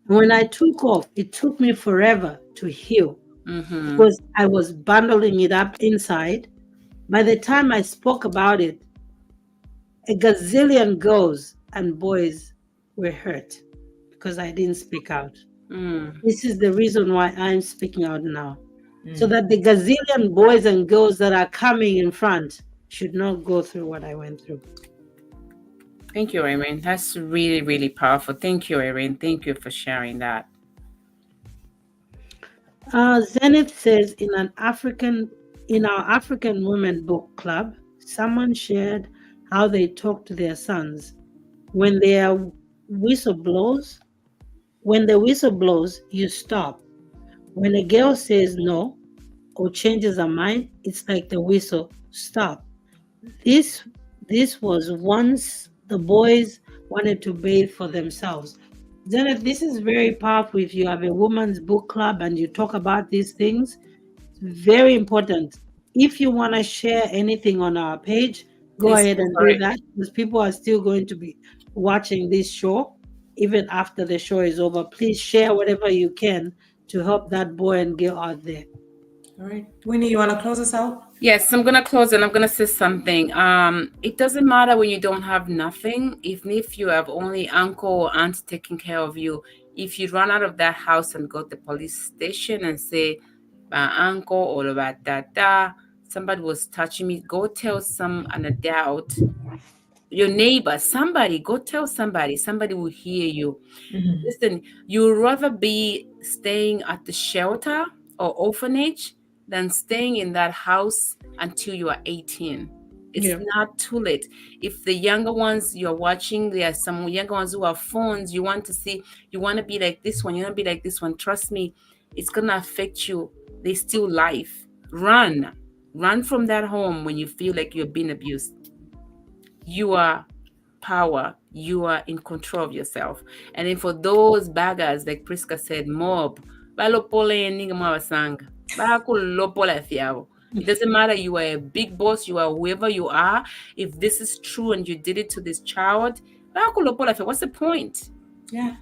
When I took off, it took me forever to heal, because I was bundling it up inside. By the time I spoke about it, a gazillion girls and boys were hurt because I didn't speak out. This is the reason why I'm speaking out now, so that the gazillion boys and girls that are coming in front should not go through what I went through.
Thank you, Irene. That's really, really powerful. Thank you, Irene. Thank you for sharing that.
Zenith says in our African Women Book Club, someone shared how they talk to their sons When the whistle blows, you stop. When a girl says no or changes her mind, it's like the whistle stop. This this was once the boys wanted to bathe for themselves. Zenith, this is very powerful. If you have a woman's book club and you talk about these things, very important. If you want to share anything on our page, go
Please
ahead
go
and
for
do
it.
that, because people are still going to be watching this show even after the show is over. Please share whatever you can to help that boy and girl out there.
All right. Winnie, you want to close us out?
Yes, I'm gonna close and I'm gonna say something. It doesn't matter when you don't have nothing, even if you have only uncle or aunt taking care of you. If you run out of that house and go to the police station and say, my uncle or about that, somebody was touching me, go tell an adult, your neighbor, somebody, go tell somebody. Somebody will hear you.
Mm-hmm.
Listen, you'd rather be staying at the shelter or orphanage than staying in that house until you are 18. It's
Yeah.
not too late. If the younger ones you're watching, there are some younger ones who have phones, you want to see, you want to be like this one, you want to be like this one. Trust me, it's going to affect you. They still life. Run. Run from that home when you feel like you're being abused. You are power. You are in control of yourself. And then for those baggers, like Priska said, mob, it doesn't matter, you are a big boss, you are whoever you are. If this is true and you did it to this child, what's the point?
Yeah.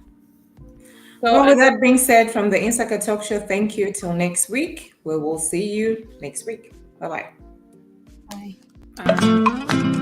So,
Well, with that being said, from the Insaka Talk Show, thank you till next week. We will see you next week. Bye-bye.
Bye.
bye.